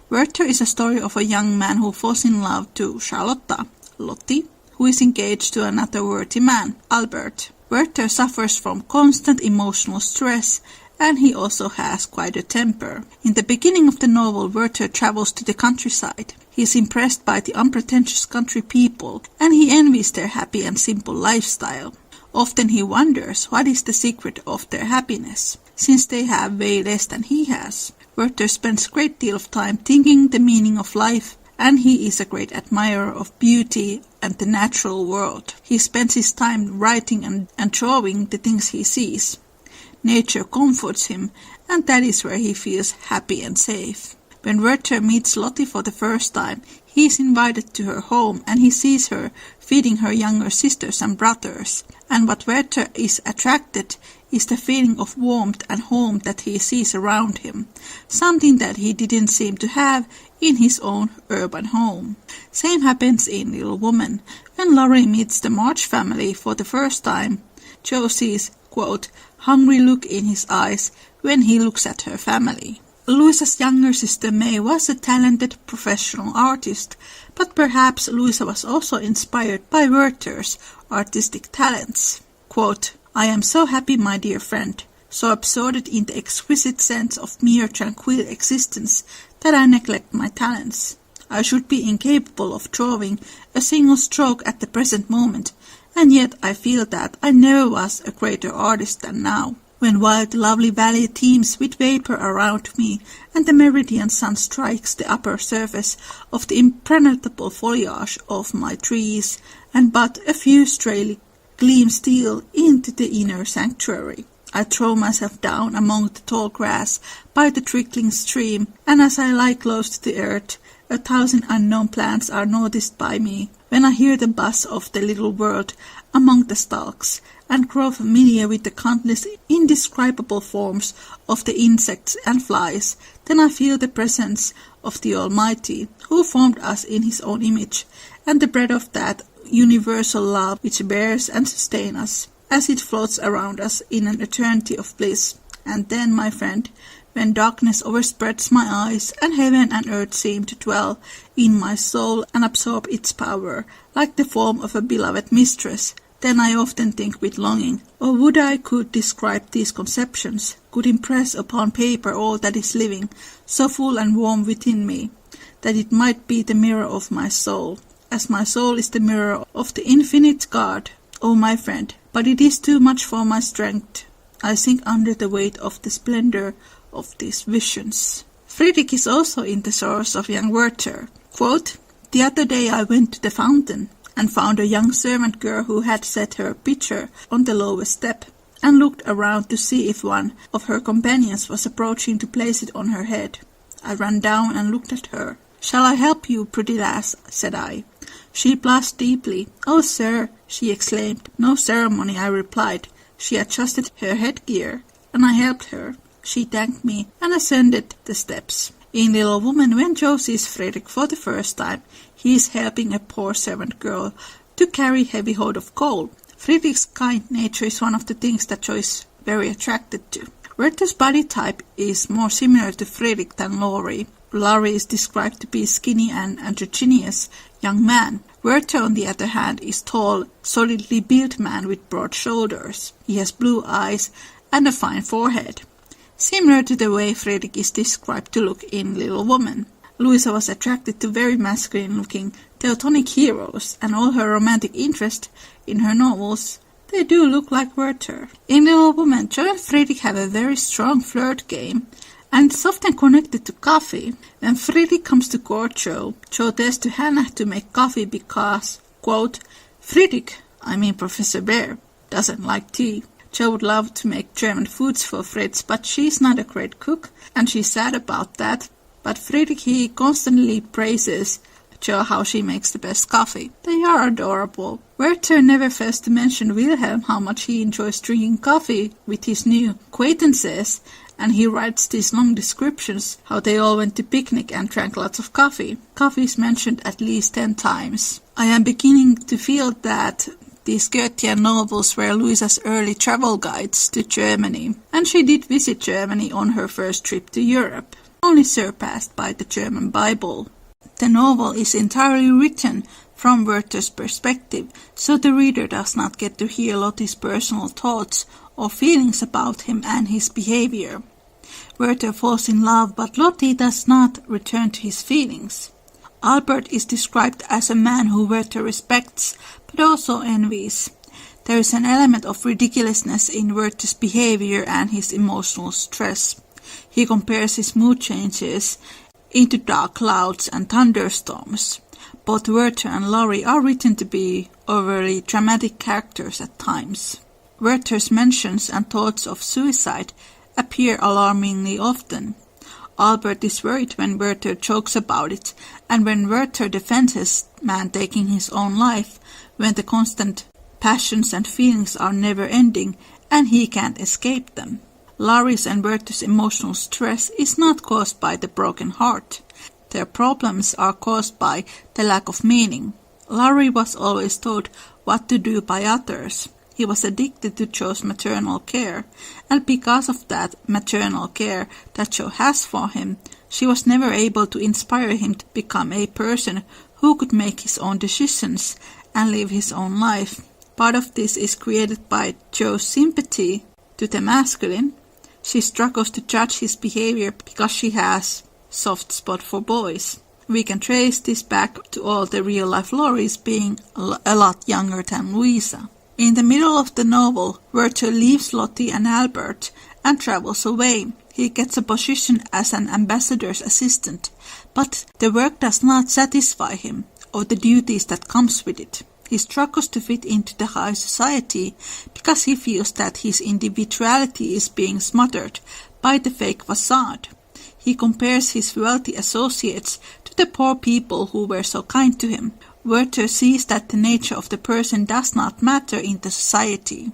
Werther is a story of a young man who falls in love to Charlotta, Lottie, who is engaged to another worthy man, Albert. Werther suffers from constant emotional stress, and he also has quite a temper. In the beginning of the novel, Werther travels to the countryside. He is impressed by the unpretentious country people, and he envies their happy and simple lifestyle. Often he wonders what is the secret of their happiness, since they have way less than he has. Werther spends a great deal of time thinking the meaning of life, and he is a great admirer of beauty and the natural world. He spends his time writing and drawing the things he sees. Nature comforts him, and that is where he feels happy and safe. When Werther meets Lottie for the first time, he is invited to her home, and he sees her feeding her younger sisters and brothers. And what Werther is attracted is the feeling of warmth and home that he sees around him, something that he didn't seem to have in his own urban home. Same happens in Little Woman. When Laurie meets the March family for the first time, Jo sees, quote, hungry look in his eyes when he looks at her family. Louisa's younger sister May was a talented professional artist, but perhaps Louisa was also inspired by Werther's artistic talents. Quote, I am so happy, my dear friend, so absorbed in the exquisite sense of mere tranquil existence that I neglect my talents. I should be incapable of drawing a single stroke at the present moment, and yet I feel that I never was a greater artist than now. When wild lovely valley teems with vapor around me, and the meridian sun strikes the upper surface of the impenetrable foliage of my trees, and but a few stray gleams steal into the inner sanctuary, I throw myself down among the tall grass by the trickling stream, and as I lie close to the earth, 1,000 unknown plants are noticed by me. When I hear the buzz of the little world among the stalks, and grow familiar with the countless indescribable forms of the insects and flies, then I feel the presence of the Almighty, who formed us in his own image, and the breath of that universal love which bears and sustains us, as it floats around us in an eternity of bliss. And then, my friend, when darkness overspreads my eyes, and heaven and earth seem to dwell in my soul and absorb its power, like the form of a beloved mistress, then I often think with longing, oh, would I could describe these conceptions, could impress upon paper all that is living, so full and warm within me, that it might be the mirror of my soul, as my soul is the mirror of the infinite God, oh my friend, but it is too much for my strength. I sink under the weight of the splendor of these visions. Fredrik is also in the Sorrows of Young Werther. Quote, the other day I went to the fountain, and found a young servant girl who had set her pitcher on the lowest step, and looked around to see if one of her companions was approaching to place it on her head. I ran down and looked at her. Shall I help you, pretty lass? Said I. She blushed deeply. Oh, sir, she exclaimed. No ceremony, I replied. She adjusted her headgear, and I helped her. She thanked me and ascended the steps. In Little Woman, when Jo sees Fredrik for the first time, he is helping a poor servant girl to carry heavy load of coal. Fredrik's kind nature is one of the things that Jo is very attracted to. Werther's body type is more similar to Fredrik than Laurie. Laurie is described to be a skinny and androgynous young man. Werther, on the other hand, is tall, solidly built man with broad shoulders. He has blue eyes and a fine forehead, similar to the way Fredrik is described to look in Little Woman. Louisa was attracted to very masculine-looking Teutonic heroes, and all her romantic interest in her novels, they do look like Werther. In Little Woman, Jo and Fredrik have a very strong flirt game, and it's often connected to coffee. When Fredrik comes to court Jo tells to Hannah to make coffee because, quote, Fredrik, Professor Bear, doesn't like tea. Jo would love to make German foods for Fritz, but she's not a great cook, and she's sad about that. But Fredrik, he constantly praises Jo how she makes the best coffee. They are adorable. Werther never fails to mention Wilhelm how much he enjoys drinking coffee with his new acquaintances, and he writes these long descriptions how they all went to picnic and drank lots of coffee. Coffee is mentioned at least 10 times. I am beginning to feel that these Goethean novels were Louisa's early travel guides to Germany, and she did visit Germany on her first trip to Europe, only surpassed by the German Bible. The novel is entirely written from Werther's perspective, so the reader does not get to hear Lottie's personal thoughts or feelings about him and his behavior. Werther falls in love, but Lottie does not return to his feelings. Albert is described as a man who Werther respects, but also envies. There is an element of ridiculousness in Werther's behavior and his emotional stress. He compares his mood changes into dark clouds and thunderstorms. Both Werther and Laurie are written to be overly dramatic characters at times. Werther's mentions and thoughts of suicide appear alarmingly often. Albert is worried when Werther jokes about it, and when Werther defends his man taking his own life, when the constant passions and feelings are never ending and he can't escape them. Laurie's and Werther's emotional stress is not caused by the broken heart. Their problems are caused by the lack of meaning. Laurie was always told what to do by others. He was addicted to Jo's maternal care, and because of that maternal care that Jo has for him, she was never able to inspire him to become a person who could make his own decisions and live his own life. Part of this is created by Jo's sympathy to the masculine. She struggles to judge his behavior because she has a soft spot for boys. We can trace this back to all the real-life Lauries being a lot younger than Louisa. In the middle of the novel, Werther leaves Lottie and Albert and travels away. He gets a position as an ambassador's assistant, but the work does not satisfy him, or the duties that comes with it. He struggles to fit into the high society because he feels that his individuality is being smothered by the fake facade. He compares his wealthy associates to the poor people who were so kind to him. Werther sees that the nature of the person does not matter in the society,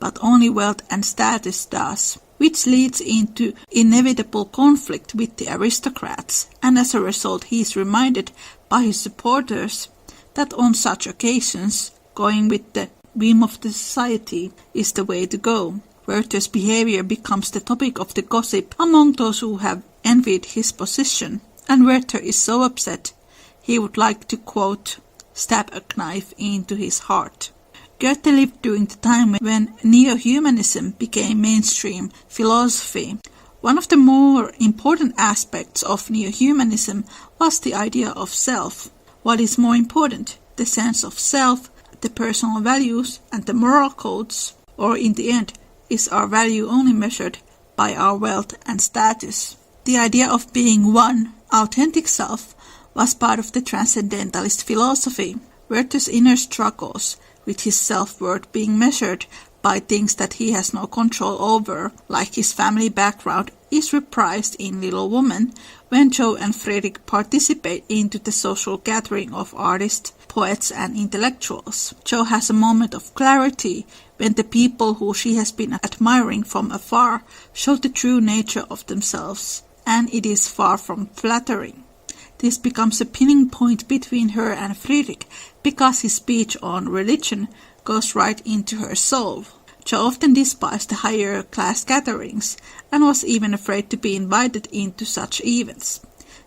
but only wealth and status does, which leads into inevitable conflict with the aristocrats, and as a result he is reminded by his supporters that on such occasions, going with the whim of the society is the way to go. Werther's behavior becomes the topic of the gossip among those who have envied his position, and Werther is so upset he would like to, quote, stab a knife into his heart. Goethe lived during the time when neo-humanism became mainstream philosophy. One of the more important aspects of neo-humanism was the idea of self. What is more important, the sense of self, the personal values, and the moral codes, or in the end, is our value only measured by our wealth and status? The idea of being one authentic self was part of the transcendentalist philosophy. Werther's inner struggles with his self-worth being measured by things that he has no control over, like his family background, is reprised in Little Woman when Jo and Fredrik participate into the social gathering of artists, poets and intellectuals. Jo has a moment of clarity when the people who she has been admiring from afar show the true nature of themselves, and it is far from flattering. This becomes a pinning point between her and Friedrich, because his speech on religion goes right into her soul. Jo often despised the higher class gatherings, and was even afraid to be invited into such events.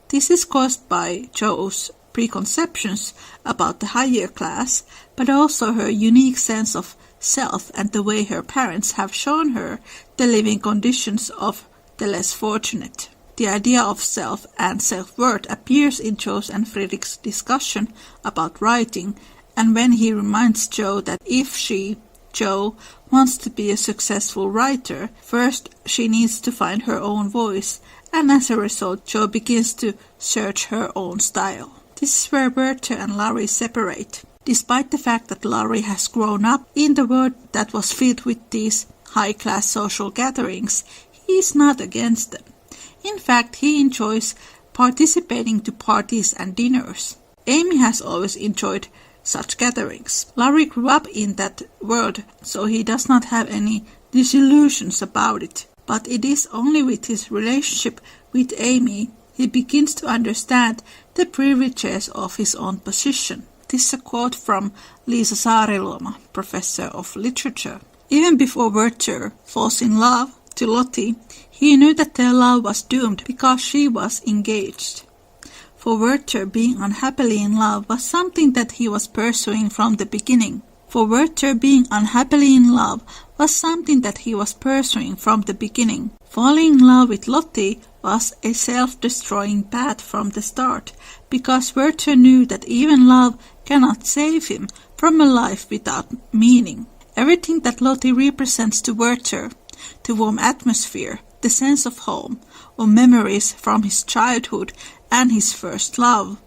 This is caused by Jo's preconceptions about the higher class, but also her unique sense of self and the way her parents have shown her the living conditions of the less fortunate. The idea of self and self-worth appears in Jo's and Friedrich's discussion about writing, and when he reminds Jo that if she, Jo, wants to be a successful writer, first she needs to find her own voice, and as a result Jo begins to search her own style. This is where Werther and Laurie separate. Despite the fact that Laurie has grown up in the world that was filled with these high-class social gatherings, he is not against them. In fact, he enjoys participating to parties and dinners. Amy has always enjoyed such gatherings. Laurie grew up in that world, so he does not have any disillusions about it. But it is only with his relationship with Amy he begins to understand the privileges of his own position. This is a quote from Liisa Saariluoma, professor of literature. Even before Werther falls in love to Lottie, he knew that their love was doomed because she was engaged. For Werther, being unhappily in love was something that he was pursuing from the beginning. Falling in love with Lottie was a self-destroying path from the start, because Werther knew that even love cannot save him from a life without meaning. Everything that Lottie represents to Werther, the warm atmosphere, the sense of home, or memories from his childhood and his first love,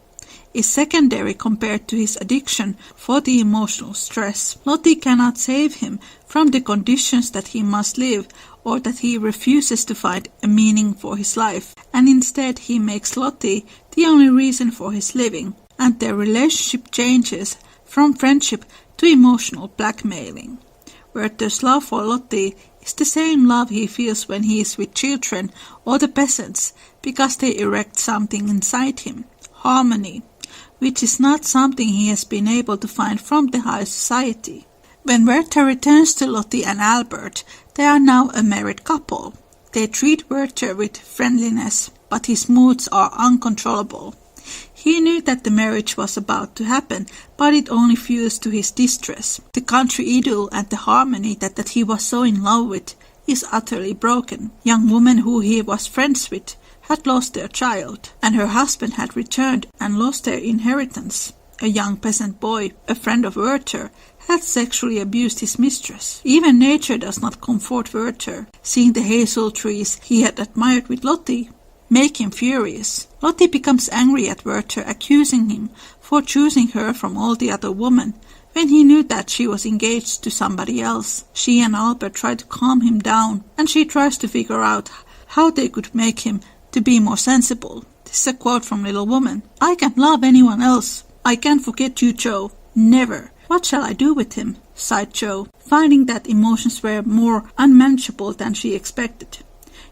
is secondary compared to his addiction for the emotional stress. Lottie cannot save him from the conditions that he must live, or that he refuses to find a meaning for his life, and instead he makes Lottie the only reason for his living, and their relationship changes from friendship to emotional blackmailing. Werther's love for Lottie is the same love he feels when he is with children or the peasants, because they erect something inside him, harmony, which is not something he has been able to find from the high society. When Werther returns to Lottie and Albert, they are now a married couple. They treat Werther with friendliness, but his moods are uncontrollable. He knew that the marriage was about to happen, but it only fuels to his distress. The country idyll and the harmony that he was so in love with is utterly broken. Young women who he was friends with had lost their child, and her husband had returned and lost their inheritance. A young peasant boy, a friend of Werther, had sexually abused his mistress. Even nature does not comfort Werther. Seeing the hazel trees he had admired with Lottie make him furious. Lottie becomes angry at Werther, accusing him for choosing her from all the other women, when he knew that she was engaged to somebody else. She and Albert try to calm him down, and she tries to figure out how they could make him to be more sensible. This is a quote from Little Woman. "I can't love anyone else. I can't forget you, Jo. Never. What shall I do with him?" sighed Jo, finding that emotions were more unmanageable than she expected.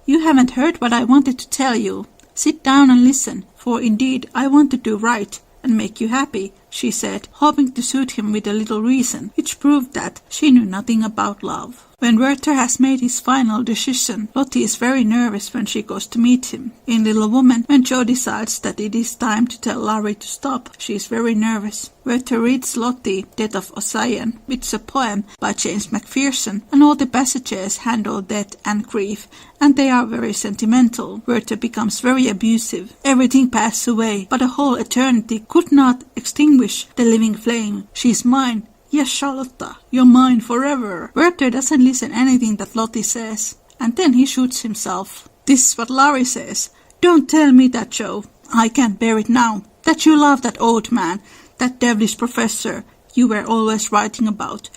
"You haven't heard what I wanted to tell you. Sit down and listen, for indeed I want to do right and make you happy," she said, hoping to soothe him with a little reason, which proved that she knew nothing about love. When Werther has made his final decision, Lottie is very nervous when she goes to meet him. In Little Woman, when Jo decides that it is time to tell Laurie to stop, she is very nervous. Werther reads Lottie Death of Ossian, which is a poem by James Macpherson, and all the passages handle death and grief, and they are very sentimental. Werther becomes very abusive. Everything passes away, but a whole eternity could not extinguish the living flame. She is mine. Yes, Charlotta, you're mine forever. Werther doesn't listen anything that Lottie says, and then he shoots himself. This is what Laurie says. "Don't tell me that, Jo. I can't bear it now. That you love that old man, that devilish professor you were always writing about.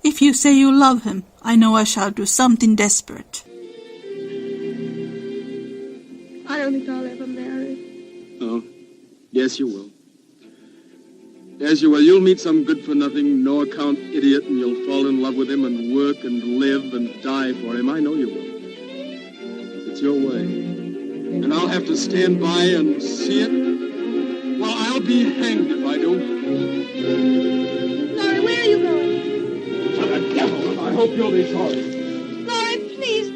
If you say you love him, I know I shall do something desperate." I don't think I'll ever marry. Oh, yes you will. As you will, you'll meet some good-for-nothing, no-account idiot, and you'll fall in love with him and work and live and die for him. I know you will. It's your way. And I'll have to stand by and see it? Well, I'll be hanged if I don't. Laurie, where are you going? To the devil! I hope you'll be sorry. Laurie, please.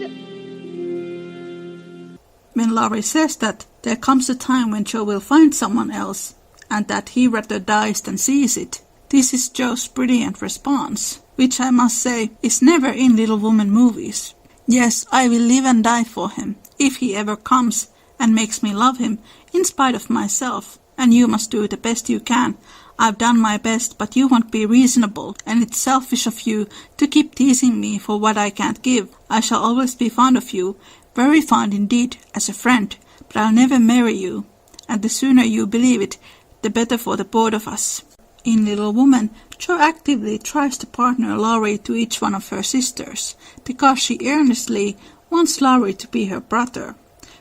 When Laurie says that, there comes a time when Joe will find someone else, and that he rather dies than sees it. This is Joe's brilliant response, which I must say is never in Little Woman movies. Yes, I will live and die for him, if he ever comes and makes me love him, in spite of myself. And you must do the best you can. I've done my best, but you won't be reasonable, and it's selfish of you to keep teasing me for what I can't give. I shall always be fond of you, very fond indeed, as a friend, but I'll never marry you. And the sooner you believe it, the better for the both of us. In Little Woman, Jo actively tries to partner Laurie to each one of her sisters, because she earnestly wants Laurie to be her brother.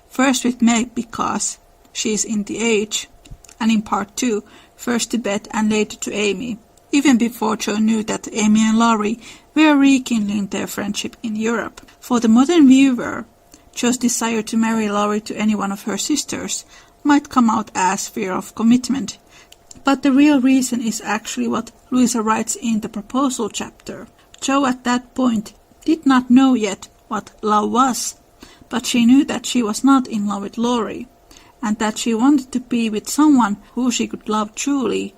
First with Meg because she is in the age, and in part 2, first to Beth and later to Amy, even before Jo knew that Amy and Laurie were rekindling their friendship in Europe. For the modern viewer, Jo's desire to marry Laurie to any one of her sisters might come out as fear of commitment, but the real reason is actually what Louisa writes in the proposal chapter. Jo at that point did not know yet what love was, but she knew that she was not in love with Laurie, and that she wanted to be with someone who she could love truly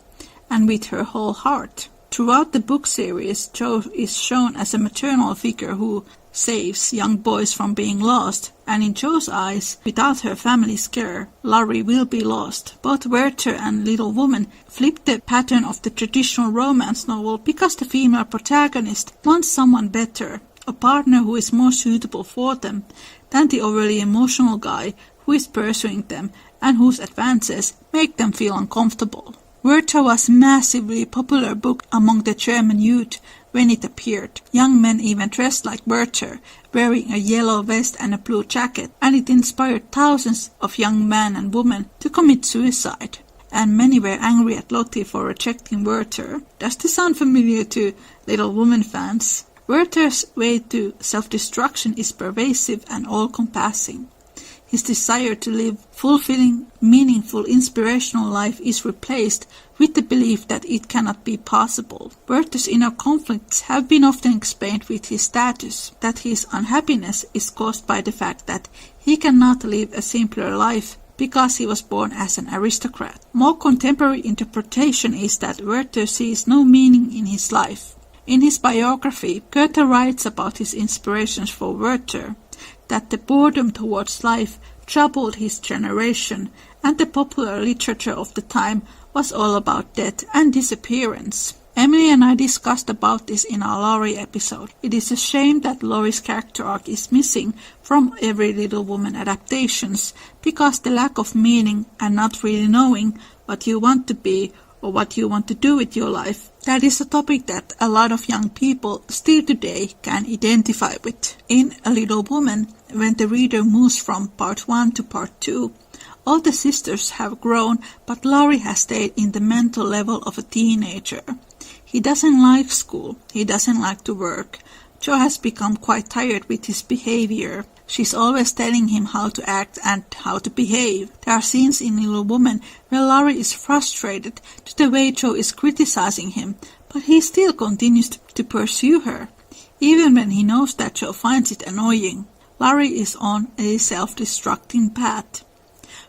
and with her whole heart. Throughout the book series, Jo is shown as a maternal figure who saves young boys from being lost, and in Jo's eyes, without her family's care, Laurie will be lost. Both Werther and Little Woman flip the pattern of the traditional romance novel because the female protagonist wants someone better, a partner who is more suitable for them than the overly emotional guy who is pursuing them and whose advances make them feel uncomfortable. Werther was a massively popular book among the German youth when it appeared. Young men even dressed like Werther, wearing a yellow vest and a blue jacket, and it inspired thousands of young men and women to commit suicide. And many were angry at Lottie for rejecting Werther. Does this sound familiar to Little Woman fans? Werther's way to self-destruction is pervasive and all-compassing. His desire to live fulfilling, meaningful, inspirational life is replaced with the belief that it cannot be possible. Werther's inner conflicts have been often explained with his status, that his unhappiness is caused by the fact that he cannot live a simpler life because he was born as an aristocrat. More contemporary interpretation is that Werther sees no meaning in his life. In his biography, Goethe writes about his inspirations for Werther, that the boredom towards life troubled his generation, and the popular literature of the time was all about death and disappearance. Emily and I discussed about this in our Laurie episode. It is a shame that Laurie's character arc is missing from every Little Woman adaptations, because the lack of meaning and not really knowing what you want to be or what you want to do with your life, that is a topic that a lot of young people still today can identify with. In A Little Woman, when the reader moves from part 1 to part 2, all the sisters have grown, but Laurie has stayed in the mental level of a teenager. He doesn't like school, he doesn't like to work. Jo has become quite tired with his behavior. She's always telling him how to act and how to behave. There are scenes in Little Woman where Laurie is frustrated to the way Jo is criticizing him, but he still continues to pursue her, even when he knows that Jo finds it annoying. Laurie is on a self-destructing path.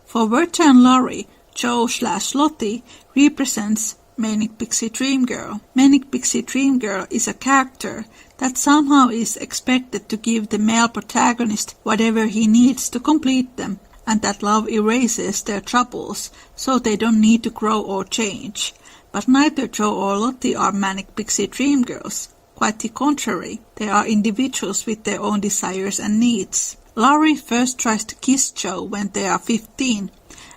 For Werther and Laurie, Jo/Lottie represents Manic Pixie Dream Girl. Manic Pixie Dream Girl is a character that somehow is expected to give the male protagonist whatever he needs to complete them, and that love erases their troubles, so they don't need to grow or change. But neither Jo or Lottie are Manic Pixie Dream Girls. Quite the contrary, they are individuals with their own desires and needs. Laurie first tries to kiss Jo when they are 15,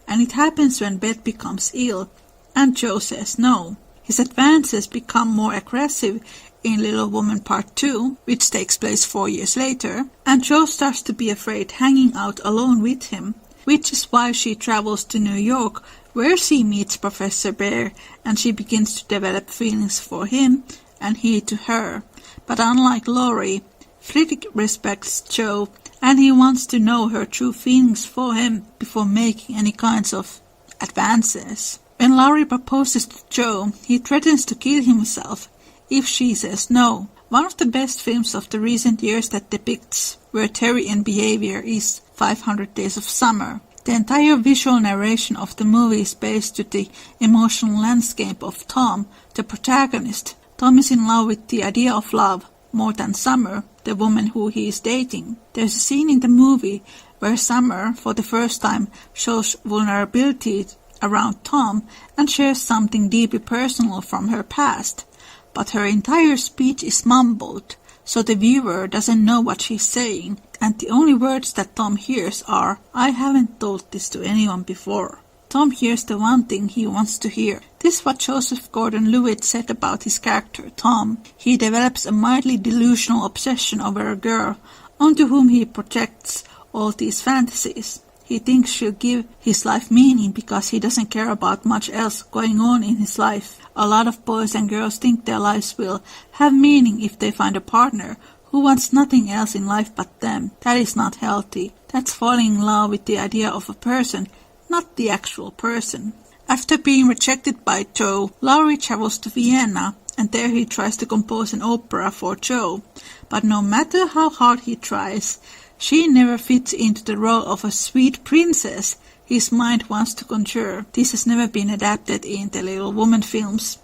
and it happens when Beth becomes ill, and Jo says no. His advances become more aggressive in Little Woman Part 2, which takes place 4 years later, and Jo starts to be afraid hanging out alone with him, which is why she travels to New York where she meets Professor Bear and she begins to develop feelings for him and he to her. But unlike Laurie, Friedrich respects Jo and he wants to know her true feelings for him before making any kinds of advances. When Laurie proposes to Jo, he threatens to kill himself if she says no. One of the best films of the recent years that depicts Wertherian behavior is 500 Days of Summer. The entire visual narration of the movie is based on the emotional landscape of Tom, the protagonist. Tom is in love with the idea of love more than Summer, the woman who he is dating. There's a scene in the movie where Summer, for the first time, shows vulnerability around Tom and shares something deeply personal from her past. But her entire speech is mumbled, so the viewer doesn't know what she's saying, and the only words that Tom hears are, "I haven't told this to anyone before." Tom hears the one thing he wants to hear. This is what Joseph Gordon-Levitt said about his character, Tom. He develops a mildly delusional obsession over a girl onto whom he projects all these fantasies. He thinks she'll give his life meaning because he doesn't care about much else going on in his life. A lot of boys and girls think their lives will have meaning if they find a partner who wants nothing else in life but them. That is not healthy. That's falling in love with the idea of a person, not the actual person. After being rejected by Jo, Laurie travels to Vienna and there he tries to compose an opera for Jo. But no matter how hard he tries, she never fits into the role of a sweet princess his mind wants to conjure. This has never been adapted in the Little Woman films.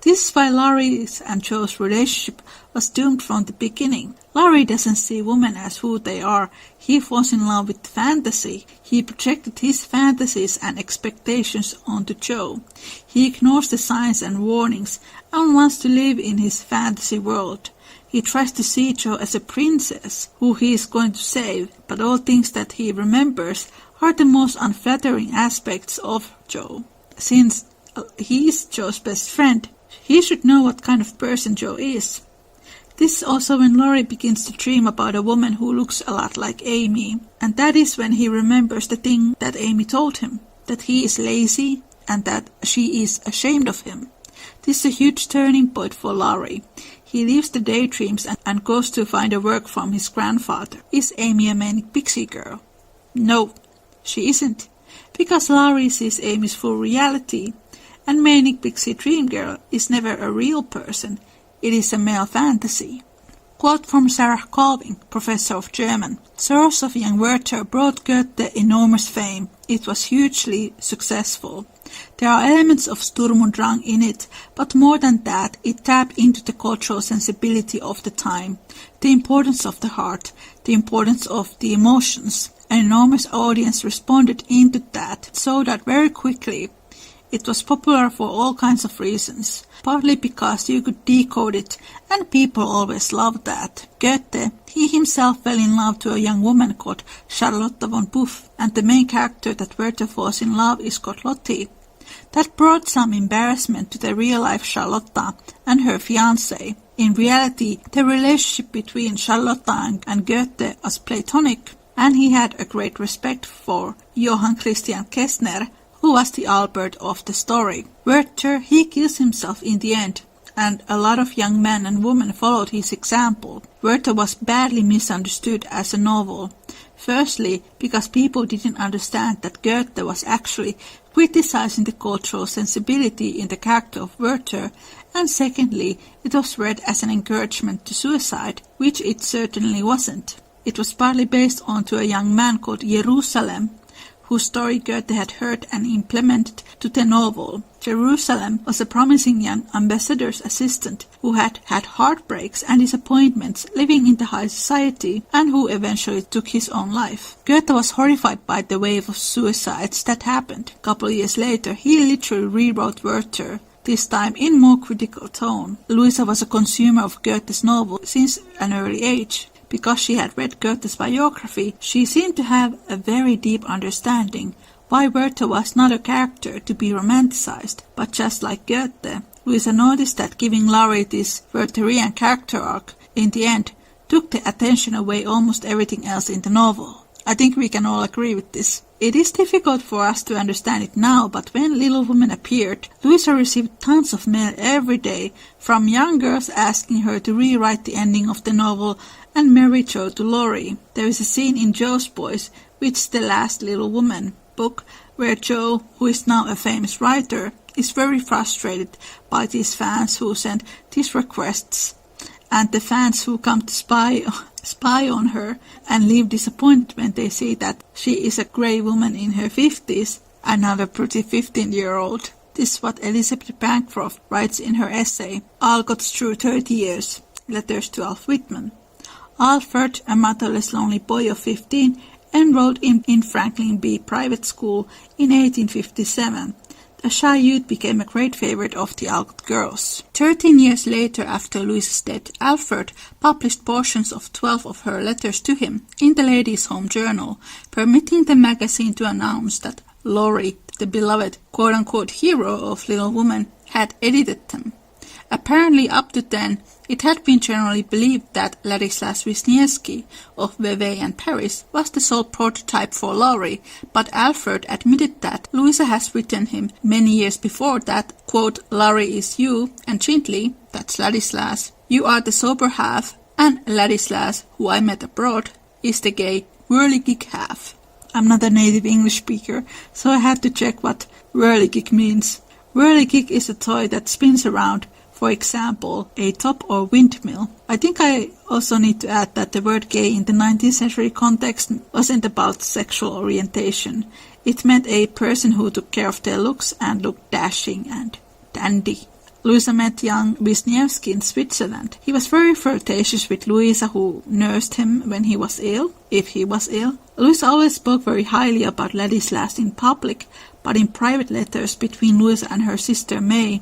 This is why Laurie's and Jo's relationship was doomed from the beginning. Laurie doesn't see women as who they are. He falls in love with fantasy. He projected his fantasies and expectations onto Jo. He ignores the signs and warnings and wants to live in his fantasy world. He tries to see Jo as a princess who he is going to save, but all things that he remembers are the most unflattering aspects of Jo. Since he is Jo's best friend, he should know what kind of person Jo is. This is also when Laurie begins to dream about a woman who looks a lot like Amy, and that is when he remembers the thing that Amy told him, that he is lazy and that she is ashamed of him. This is a huge turning point for Laurie. He leaves the daydreams and goes to find a work from his grandfather. Is Amy a manic pixie girl? No, she isn't, because Laurie sees Amy's full reality, and manic pixie dream girl is never a real person. It is a male fantasy. Quote from Sarah Colvin, professor of German. Sorrows of Young Werther brought Goethe enormous fame. It was hugely successful. There are elements of Sturm und Drang in it, but more than that, it tapped into the cultural sensibility of the time, the importance of the heart, the importance of the emotions. An enormous audience responded into that, so that very quickly it was popular for all kinds of reasons, partly because you could decode it, and people always loved that. Goethe, he himself fell in love to a young woman called Charlotte von Buff, and the main character that Werther falls in love is called Lottie. That brought some embarrassment to the real-life Charlotta and her fiancé. In reality, the relationship between Charlotta and Goethe was platonic, and he had a great respect for Johann Christian Kestner, who was the Albert of the story. Werther, he kills himself in the end, and a lot of young men and women followed his example. Werther was badly misunderstood as a novel. Firstly, because people didn't understand that Goethe was actually criticizing the cultural sensibility in the character of Werther, and secondly, it was read as an encouragement to suicide, which it certainly wasn't. It was partly based onto a young man called Jerusalem, whose story Goethe had heard and implemented to the novel. Jerusalem was a promising young ambassador's assistant who had had heartbreaks and disappointments living in the high society and who eventually took his own life. Goethe was horrified by the wave of suicides that happened. A couple of years later, he literally rewrote Werther, this time in more critical tone. Louisa was a consumer of Goethe's novel since an early age. Because she had read Goethe's biography, she seemed to have a very deep understanding why Werther was not a character to be romanticized, but just like Goethe. Louisa noticed that giving Laurie this Wertherian character arc in the end took the attention away almost everything else in the novel. I think we can all agree with this. It is difficult for us to understand it now, but when Little Women appeared, Louisa received tons of mail every day from young girls asking her to rewrite the ending of the novel and marry Joe to Laurie. There is a scene in Joe's Boys, which is the last Little Woman book, where Joe, who is now a famous writer, is very frustrated by these fans who send these requests, and the fans who come to spy on her and leave disappointed when they see that she is a grey woman in her 50s and not a pretty 15-year-old. This is what Elizabeth Bancroft writes in her essay, Alcott's True 30 Years, Letters to Alf Whitman. Alfred, a motherless lonely boy of 15, enrolled in Franklin B. Private School in 1857. The shy youth became a great favorite of the Alcott girls. 13 years later, after Louisa's death, Alfred published portions of 12 of her letters to him in the Ladies' Home Journal, permitting the magazine to announce that Laurie, the beloved quote-unquote hero of Little Women, had edited them. Apparently up to then, it had been generally believed that Ladislas Wisniewski of Vevey and Paris was the sole prototype for Laurie, but Alfred admitted that Louisa has written him many years before that, quote, Laurie is you, and gently, that's Ladislas, you are the sober half, and Ladislas, who I met abroad, is the gay whirligig half. I'm not a native English speaker, so I had to check what whirligig means. Whirligig is a toy that spins around, for example, a top or windmill. I think I also need to add that the word gay in the 19th century context wasn't about sexual orientation. It meant a person who took care of their looks and looked dashing and dandy. Louisa met young Wisniewski in Switzerland. He was very flirtatious with Louisa, who nursed him when he was ill, if he was ill. Louisa always spoke very highly about Ladislas in public, but in private letters between Louisa and her sister May,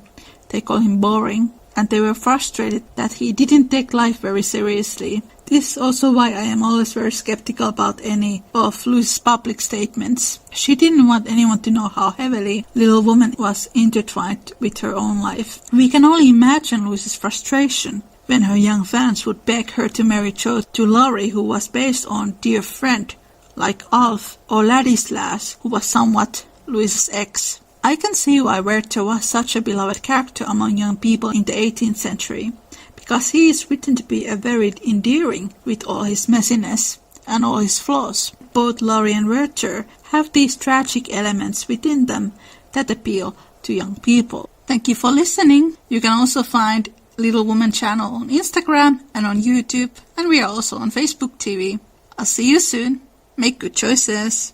they call him boring, and they were frustrated that he didn't take life very seriously. This is also why I am always very skeptical about any of Louisa's public statements. She didn't want anyone to know how heavily Little Woman was intertwined with her own life. We can only imagine Louisa's frustration when her young fans would beg her to marry Joe to Laurie, who was based on dear friend like Alf, or Ladislas, who was somewhat Louisa's ex. I can see why Werther was such a beloved character among young people in the 18th century, because he is written to be a very endearing with all his messiness and all his flaws. Both Laurie and Werther have these tragic elements within them that appeal to young people. Thank you for listening. You can also find Little Woman channel on Instagram and on YouTube, and we are also on Facebook TV. I'll see you soon. Make good choices.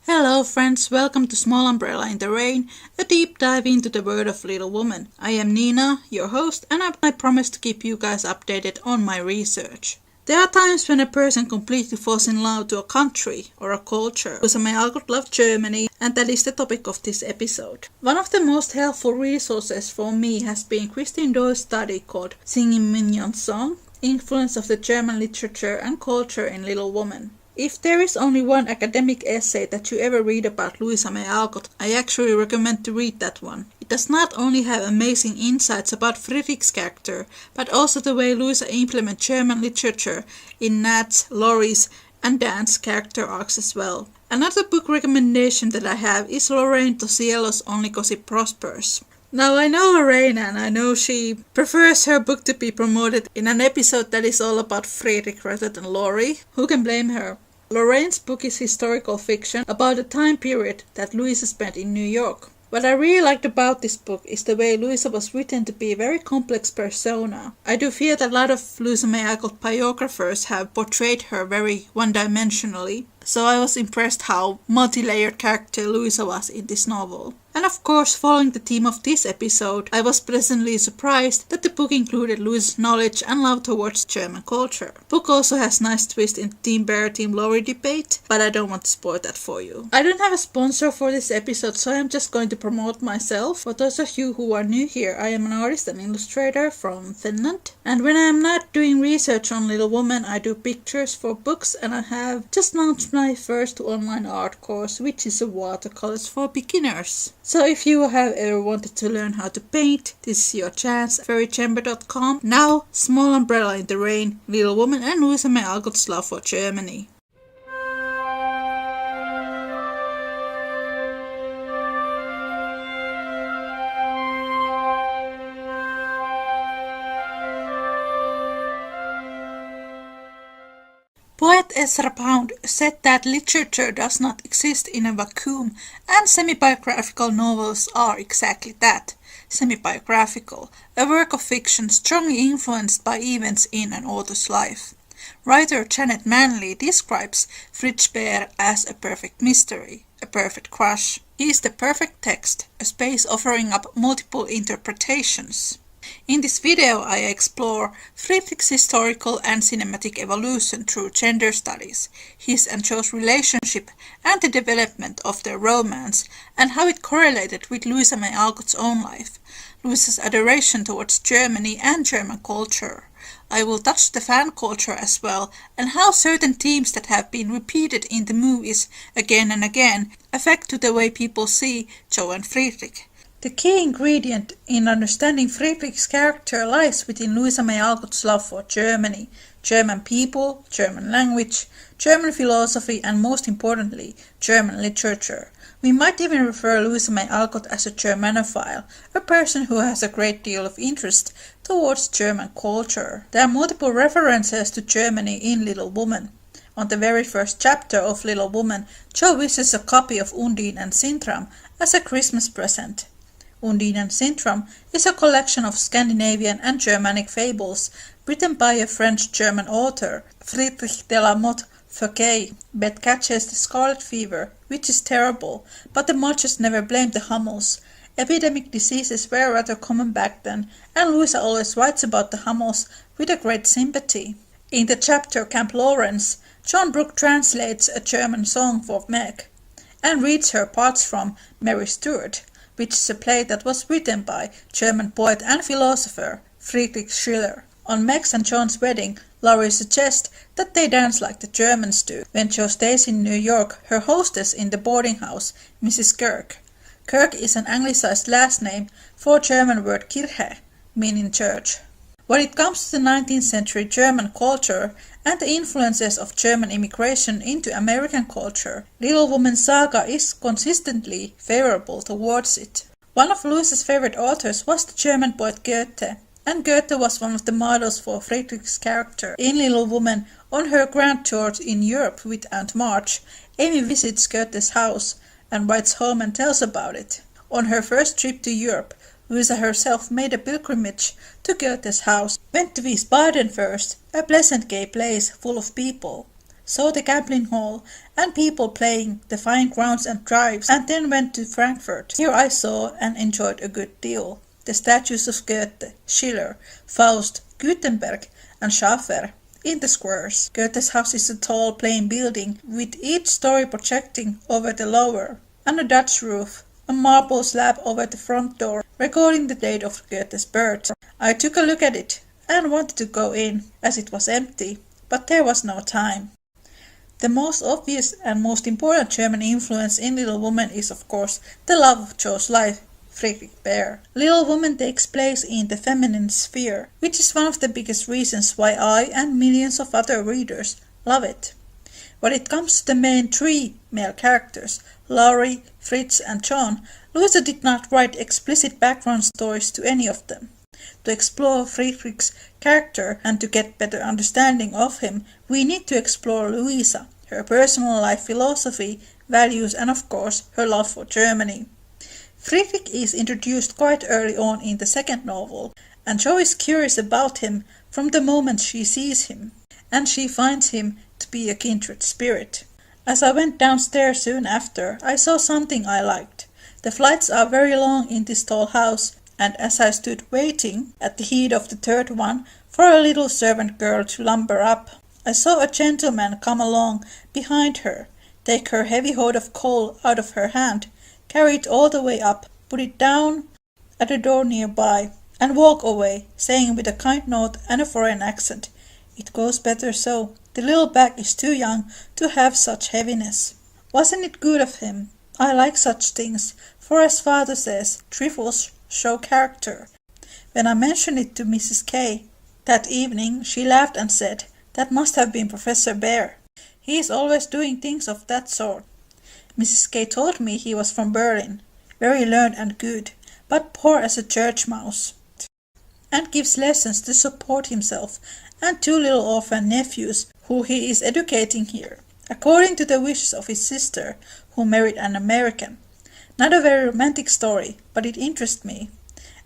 Hello friends, welcome to Small Umbrella in the Rain, a deep dive into the world of Little Woman. I am Niina, your host, and I promise to keep you guys updated on my research. There are times when a person completely falls in love to a country or a culture. Louisa May Alcott loved Germany, and that is the topic of this episode. One of the most helpful resources for me has been Christine Doyle's study called Singing Mignon's Song, Influence of the German Literature and Culture in Little Woman. If there is only one academic essay that you ever read about Louisa May Alcott, I actually recommend to read that one. It does not only have amazing insights about Friedrich's character, but also the way Louisa implements German literature in Nat's, Laurie's, and Dan's character arcs as well. Another book recommendation that I have is Lorraine Tosiello's Only Gossip Prospers. Now I know Lorraine, and I know she prefers her book to be promoted in an episode that is all about Friedrich rather than Laurie. Who can blame her? Lorraine's book is historical fiction about a time period that Louisa spent in New York. What I really liked about this book is the way Louisa was written to be a very complex persona. I do fear that a lot of Louisa May Alcott biographers have portrayed her very one-dimensionally, so I was impressed how multi-layered character Louisa was in this novel. And of course, following the theme of this episode, I was pleasantly surprised that the book included Louisa's knowledge and love towards German culture. The book also has nice twist in Team Bear, Team Laurie debate, but I don't want to spoil that for you. I don't have a sponsor for this episode, so I'm just going to promote myself. For those of you who are new here, I am an artist and illustrator from Finland, and when I am not doing research on Little Woman, I do pictures for books, and I have just launched my first online art course, which is a watercolors for beginners. So if you have ever wanted to learn how to paint, this is your chance. Fairychamber.com. Now, Small Umbrella in the Rain, Little Woman, and Louisa May Alcott's love for Germany. Ezra Pound said that literature does not exist in a vacuum, and semi-biographical novels are exactly that, semi-biographical, a work of fiction strongly influenced by events in an author's life. Writer Janet Manley describes Fritz Bear as a perfect mystery, a perfect crush. He is the perfect text, a space offering up multiple interpretations. In this video I explore Friedrich's historical and cinematic evolution through gender studies, his and Jo's relationship and the development of their romance, and how it correlated with Louisa May Alcott's own life, Louisa's adoration towards Germany and German culture. I will touch the fan culture as well, and how certain themes that have been repeated in the movies again and again affect to the way people see Jo and Friedrich. The key ingredient in understanding Friedrich's character lies within Louisa May Alcott's love for Germany, German people, German language, German philosophy, and most importantly, German literature. We might even refer Louisa May Alcott as a Germanophile, a person who has a great deal of interest towards German culture. There are multiple references to Germany in Little Woman. On the very first chapter of Little Woman, Jo wishes a copy of Undine and Sintram as a Christmas present. Undine and Sintram is a collection of Scandinavian and Germanic fables written by a French-German author, Friedrich de la Motte Fouquet. Beth catches the scarlet fever, which is terrible, but the Marches never blamed the Hummels. Epidemic diseases were rather common back then, and Louisa always writes about the Hummels with a great sympathy. In the chapter Camp Lawrence, John Brooke translates a German song for Meg, and reads her parts from Mary Stuart, which is a play that was written by German poet and philosopher Friedrich Schiller. On Meg's and John's wedding, Laurie suggests that they dance like the Germans do. When Jo stays in New York, her hostess in the boarding house, Mrs. Kirk. Kirk is an anglicized last name for German word Kirche, meaning church. When it comes to the 19th century German culture and the influences of German immigration into American culture, Little Woman's saga is consistently favorable towards it. One of Louisa's favorite authors was the German poet Goethe, and Goethe was one of the models for Friedrich's character. In Little Woman, on her grand tour in Europe with Aunt March, Amy visits Goethe's house and writes home and tells about it. On her first trip to Europe, Louisa herself made a pilgrimage to Goethe's house, went to Wiesbaden first, a pleasant gay place full of people, saw the gambling hall and people playing the fine grounds and drives, and then went to Frankfurt. Here I saw and enjoyed a good deal. The statues of Goethe, Schiller, Faust, Gutenberg and Schaffer in the squares. Goethe's house is a tall plain building with each story projecting over the lower, and a Dutch roof, a marble slab over the front door, recording the date of Goethe's birth. I took a look at it and wanted to go in, as it was empty, but there was no time. The most obvious and most important German influence in Little Woman is of course the love of Jo's life, Friedrich Bear. Little Woman takes place in the feminine sphere, which is one of the biggest reasons why I and millions of other readers love it. When it comes to the main three male characters, Laurie, Fritz and John, Louisa did not write explicit background stories to any of them. To explore Friedrich's character and to get better understanding of him, we need to explore Louisa, her personal life philosophy, values and of course her love for Germany. Friedrich is introduced quite early on in the second novel, and Jo is curious about him from the moment she sees him, and she finds him to be a kindred spirit. As I went downstairs soon after, I saw something I liked. The flights are very long in this tall house, and as I stood waiting at the head of the third one for a little servant girl to lumber up, I saw a gentleman come along behind her, take her heavy hoard of coal out of her hand, carry it all the way up, put it down at a door nearby, and walk away, saying with a kind note and a foreign accent, "It goes better so. The little bag is too young to have such heaviness." Wasn't it good of him? I like such things, for as father says, trifles show character. When I mentioned it to Mrs. K that evening, she laughed and said, "That must have been Professor Bear. He is always doing things of that sort." Mrs. K told me he was from Berlin, very learned and good, but poor as a church mouse, and gives lessons to support himself and two little orphan nephews who he is educating here, according to the wishes of his sister, who married an American. Not a very romantic story, but it interests me.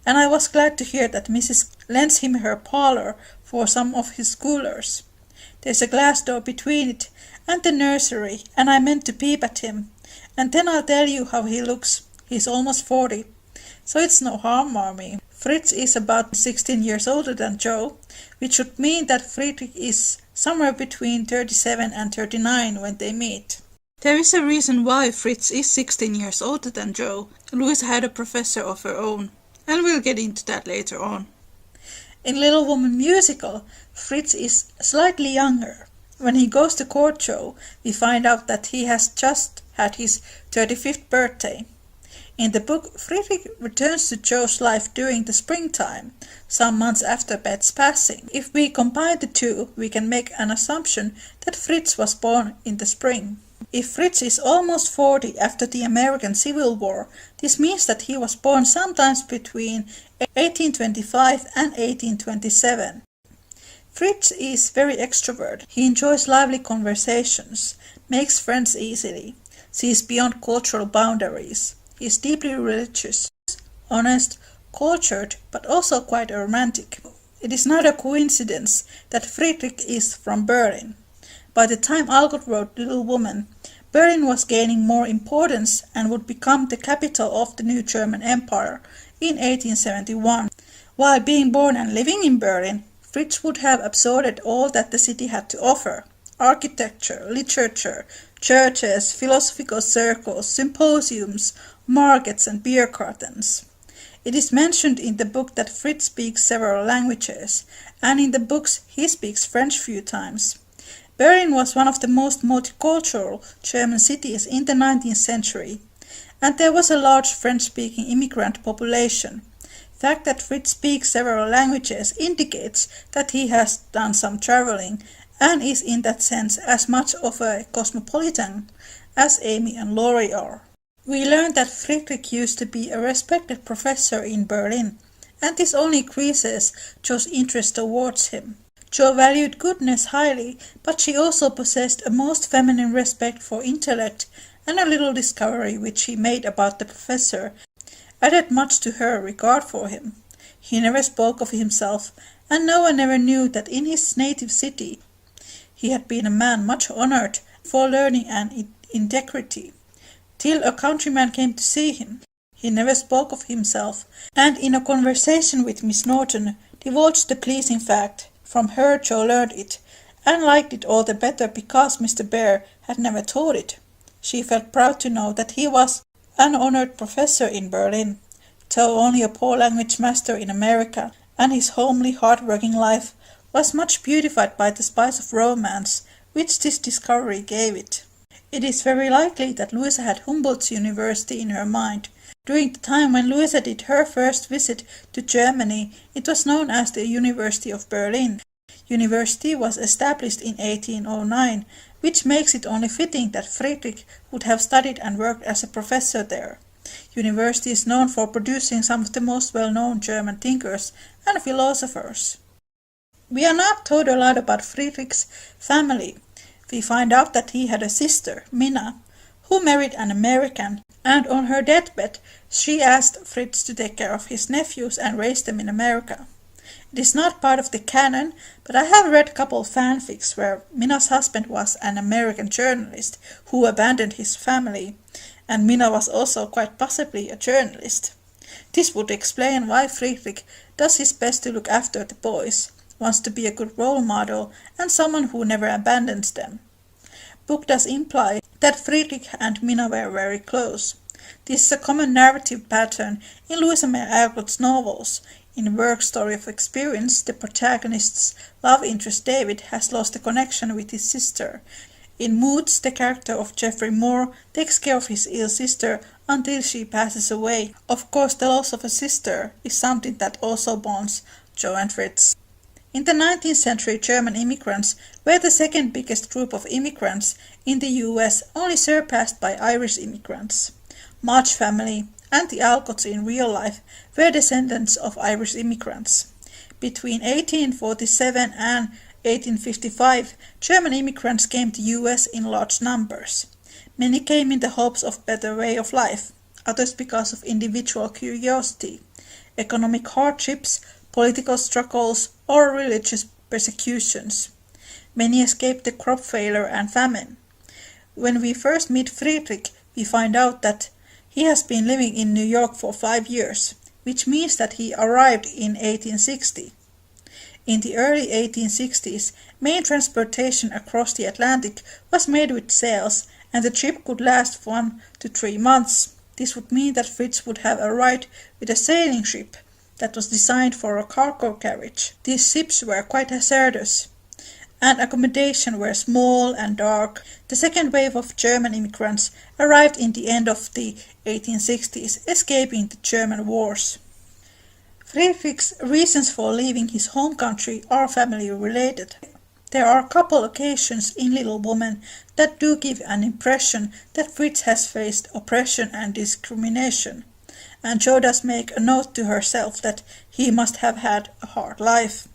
And I was glad to hear that Mrs. lends him her parlour for some of his scholars. There's a glass door between it and the nursery, and I meant to peep at him. And then I'll tell you how he looks. He's almost 40. So it's no harm, Marmee. Fritz is about 16 years older than Joe, which would mean that Friedrich is somewhere between 37 and 39 when they meet. There is a reason why Fritz is 16 years older than Joe. Louisa had a professor of her own, and we'll get into that later on. In Little Woman musical, Fritz is slightly younger. When he goes to court Joe, we find out that he has just had his 35th birthday. In the book, Friedrich returns to Joe's life during the springtime, some months after Beth's passing. If we combine the two, we can make an assumption that Fritz was born in the spring. If Fritz is almost 40 after the American Civil War, this means that he was born sometimes between 1825 and 1827. Fritz is very extrovert. He enjoys lively conversations, makes friends easily, sees beyond cultural boundaries. He is deeply religious, honest, cultured, but also quite romantic. It is not a coincidence that Friedrich is from Berlin. By the time Alcott wrote Little Woman, Berlin was gaining more importance and would become the capital of the new German Empire in 1871. While being born and living in Berlin, Fritz would have absorbed all that the city had to offer: architecture, literature, churches, philosophical circles, symposiums, markets and beer gardens. It is mentioned in the book that Fritz speaks several languages, and in the books he speaks French few times. Berlin was one of the most multicultural German cities in the 19th century, and there was a large French-speaking immigrant population. The fact that Fritz speaks several languages indicates that he has done some traveling and is in that sense as much of a cosmopolitan as Amy and Laurie are. We learn that Friedrich used to be a respected professor in Berlin, and this only increases Jo's interest towards him. Jo valued goodness highly, but she also possessed a most feminine respect for intellect, and a little discovery which he made about the professor added much to her regard for him. He never spoke of himself, and no one ever knew that in his native city he had been a man much honoured for learning and integrity, till a countryman came to see him. He never spoke of himself, and in a conversation with Miss Norton divulged the pleasing fact. From her Jo learned it, and liked it all the better because Mr. Bear had never told it. She felt proud to know that he was an honoured professor in Berlin, though only a poor language master in America, and his homely, hard-working life was much beautified by the spice of romance which this discovery gave it. It is very likely that Louisa had Humboldt's University in her mind. During the time when Louisa did her first visit to Germany, it was known as the University of Berlin. University was established in 1809, which makes it only fitting that Friedrich would have studied and worked as a professor there. University is known for producing some of the most well-known German thinkers and philosophers. We are not told a lot about Friedrich's family. We find out that he had a sister, Niina, who married an American, and on her deathbed she asked Fritz to take care of his nephews and raise them in America. It is not part of the canon, but I have read a couple fanfics where Niina's husband was an American journalist who abandoned his family, and Niina was also quite possibly a journalist. This would explain why Friedrich does his best to look after the boys, wants to be a good role model and someone who never abandons them. Book does imply that Friedrich and Niina were very close. This is a common narrative pattern in Louisa May Alcott's novels. In Work Story of Experience, the protagonist's love interest David has lost the connection with his sister. In Moods, the character of Geoffrey Moore takes care of his ill sister until she passes away. Of course, the loss of a sister is something that also bonds Jo and Fritz. In the 19th century, German immigrants were the second biggest group of immigrants in the US, only surpassed by Irish immigrants. March family and the Alcotts in real life were descendants of Irish immigrants. Between 1847 and 1855, German immigrants came to US in large numbers. Many came in the hopes of better way of life, others because of individual curiosity, economic hardships, political struggles, or religious persecutions. Many escaped the crop failure and famine. When we first meet Friedrich, we find out that he has been living in New York for 5 years, which means that he arrived in 1860. In the early 1860s, main transportation across the Atlantic was made with sails, and the trip could last 1 to 3 months. This would mean that Fritz would have arrived with a sailing ship that was designed for a cargo carriage. These ships were quite hazardous, and accommodation were small and dark. The second wave of German immigrants arrived in the end of the 1860s, escaping the German wars. Friedrich's reasons for leaving his home country are family related. There are a couple occasions in Little Woman that do give an impression that Fritz has faced oppression and discrimination, and Jo does make a note to herself that he must have had a hard life.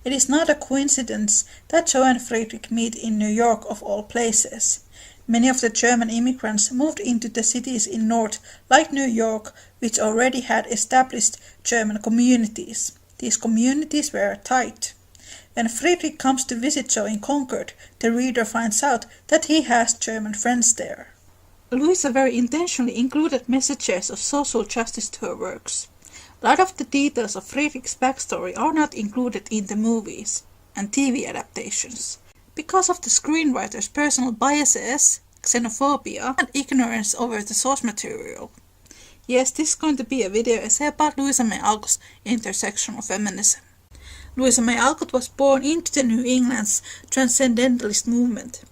It is not a coincidence that Jo and Friedrich meet in New York of all places. Many of the German immigrants moved into the cities in North, like New York, which already had established German communities. These communities were tight. When Friedrich comes to visit Jo in Concord, the reader finds out that he has German friends there. Louisa very intentionally included messages of social justice to her works. A lot of the details of Friedrich's backstory are not included in the movies and TV adaptations, because of the screenwriter's personal biases, xenophobia, and ignorance over the source material. Yes, this is going to be a video essay about Louisa May Alcott's intersectional feminism. Louisa May Alcott was born into the New England's Transcendentalist movement.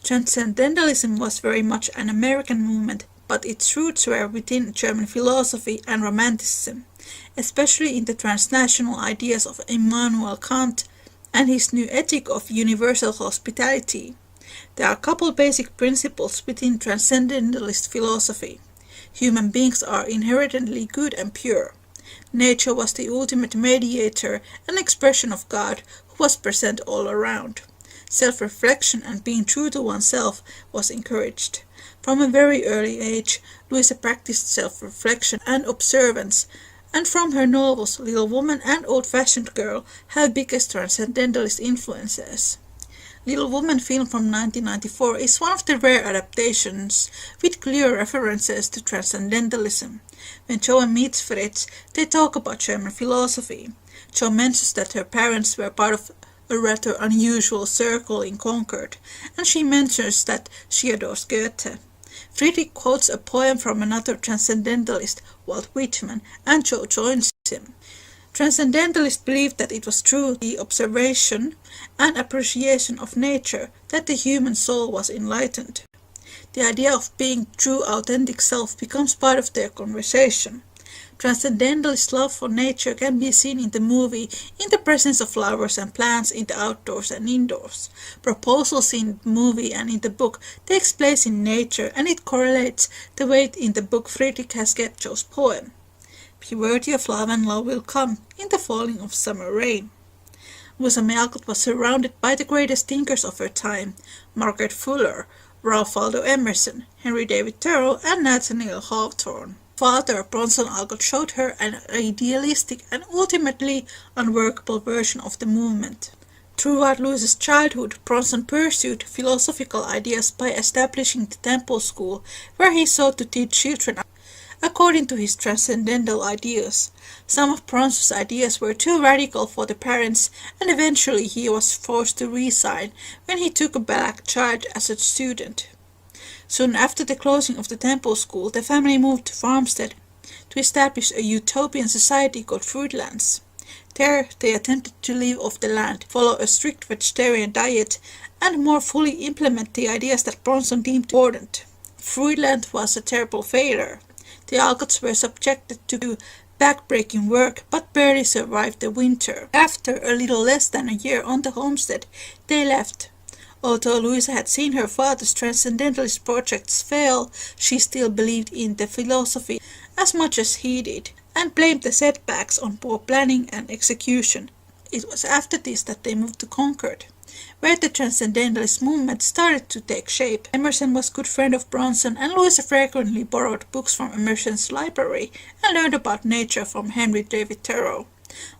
Transcendentalism was very much an American movement, but its roots were within German philosophy and Romanticism, especially in the transnational ideas of Immanuel Kant and his new ethic of universal hospitality. There are a couple basic principles within transcendentalist philosophy. Human beings are inherently good and pure. Nature was the ultimate mediator and expression of God who was present all around. Self-reflection and being true to oneself was encouraged. From a very early age, Louisa practiced self-reflection and observance, and from her novels Little Woman and Old-Fashioned Girl have biggest transcendentalist influences. Little Woman film from 1994 is one of the rare adaptations with clear references to transcendentalism. When Jo meets Fritz, they talk about German philosophy. Jo mentions that her parents were part of a rather unusual circle in Concord, and she mentions that she adores Goethe. Friedrich quotes a poem from another transcendentalist, Walt Whitman, and Jo joins him. Transcendentalists believed that it was through the observation and appreciation of nature that the human soul was enlightened. The idea of being true authentic self becomes part of their conversation. Transcendentalist love for nature can be seen in the movie in the presence of flowers and plants in the outdoors and indoors. Proposals in the movie and in the book takes place in nature, and it correlates the way in the book Friedrich has kept Jo's poem. Be worthy of love and love will come in the falling of summer rain. Louisa May Alcott was surrounded by the greatest thinkers of her time: Margaret Fuller, Ralph Waldo Emerson, Henry David Thoreau, and Nathaniel Hawthorne. Father Bronson Alcott showed her an idealistic and ultimately unworkable version of the movement. Throughout Louisa's childhood, Bronson pursued philosophical ideas by establishing the Temple School, where he sought to teach children according to his transcendental ideas. Some of Bronson's ideas were too radical for the parents, and eventually he was forced to resign when he took a black child as a student. Soon after the closing of the Temple School, the family moved to Farmstead to establish a utopian society called Fruitlands. There they attempted to live off the land, follow a strict vegetarian diet, and more fully implement the ideas that Bronson deemed important. Fruitland was a terrible failure. The Alcotts were subjected to back-breaking work, but barely survived the winter. After a little less than a year on the homestead, they left. Although Louisa had seen her father's transcendentalist projects fail, she still believed in the philosophy as much as he did, and blamed the setbacks on poor planning and execution. It was after this that they moved to Concord, where the Transcendentalist movement started to take shape. Emerson was a good friend of Bronson, and Louisa frequently borrowed books from Emerson's library and learned about nature from Henry David Thoreau.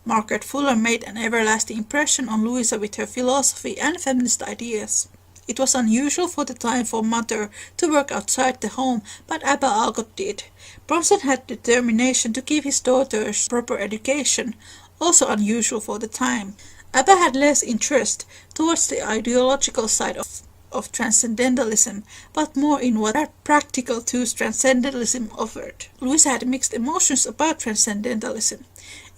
Margaret Fuller made an everlasting impression on Louisa with her philosophy and feminist ideas. It was unusual for the time for mother to work outside the home, but Abba Alcott did. Bronson had determination to give his daughters proper education, also unusual for the time. Abba had less interest towards the ideological side of Transcendentalism, but more in what practical tools Transcendentalism offered. Louisa had mixed emotions about Transcendentalism.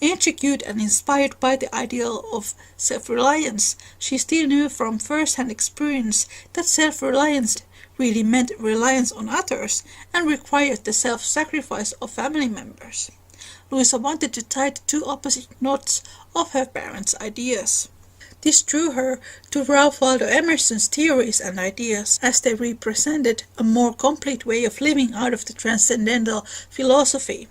Intrigued and inspired by the ideal of self-reliance, she still knew from first-hand experience that self-reliance really meant reliance on others and required the self-sacrifice of family members. Louisa wanted to tie the two opposite knots of her parents' ideas. This drew her to Ralph Waldo Emerson's theories and ideas, as they represented a more complete way of living out of the transcendental philosophy.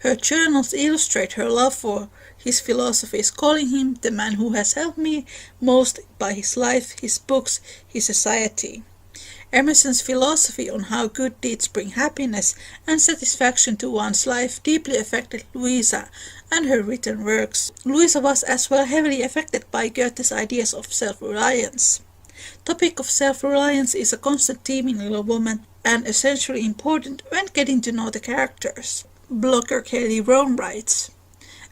Her journals illustrate her love for his philosophies, calling him the man who has helped me most by his life, his books, his society. Emerson's philosophy on how good deeds bring happiness and satisfaction to one's life deeply affected Louisa and her written works. Louisa was as well heavily affected by Goethe's ideas of self-reliance. Topic of self-reliance is a constant theme in Little Woman and essentially important when getting to know the characters. Blogger Kelly Rohn writes,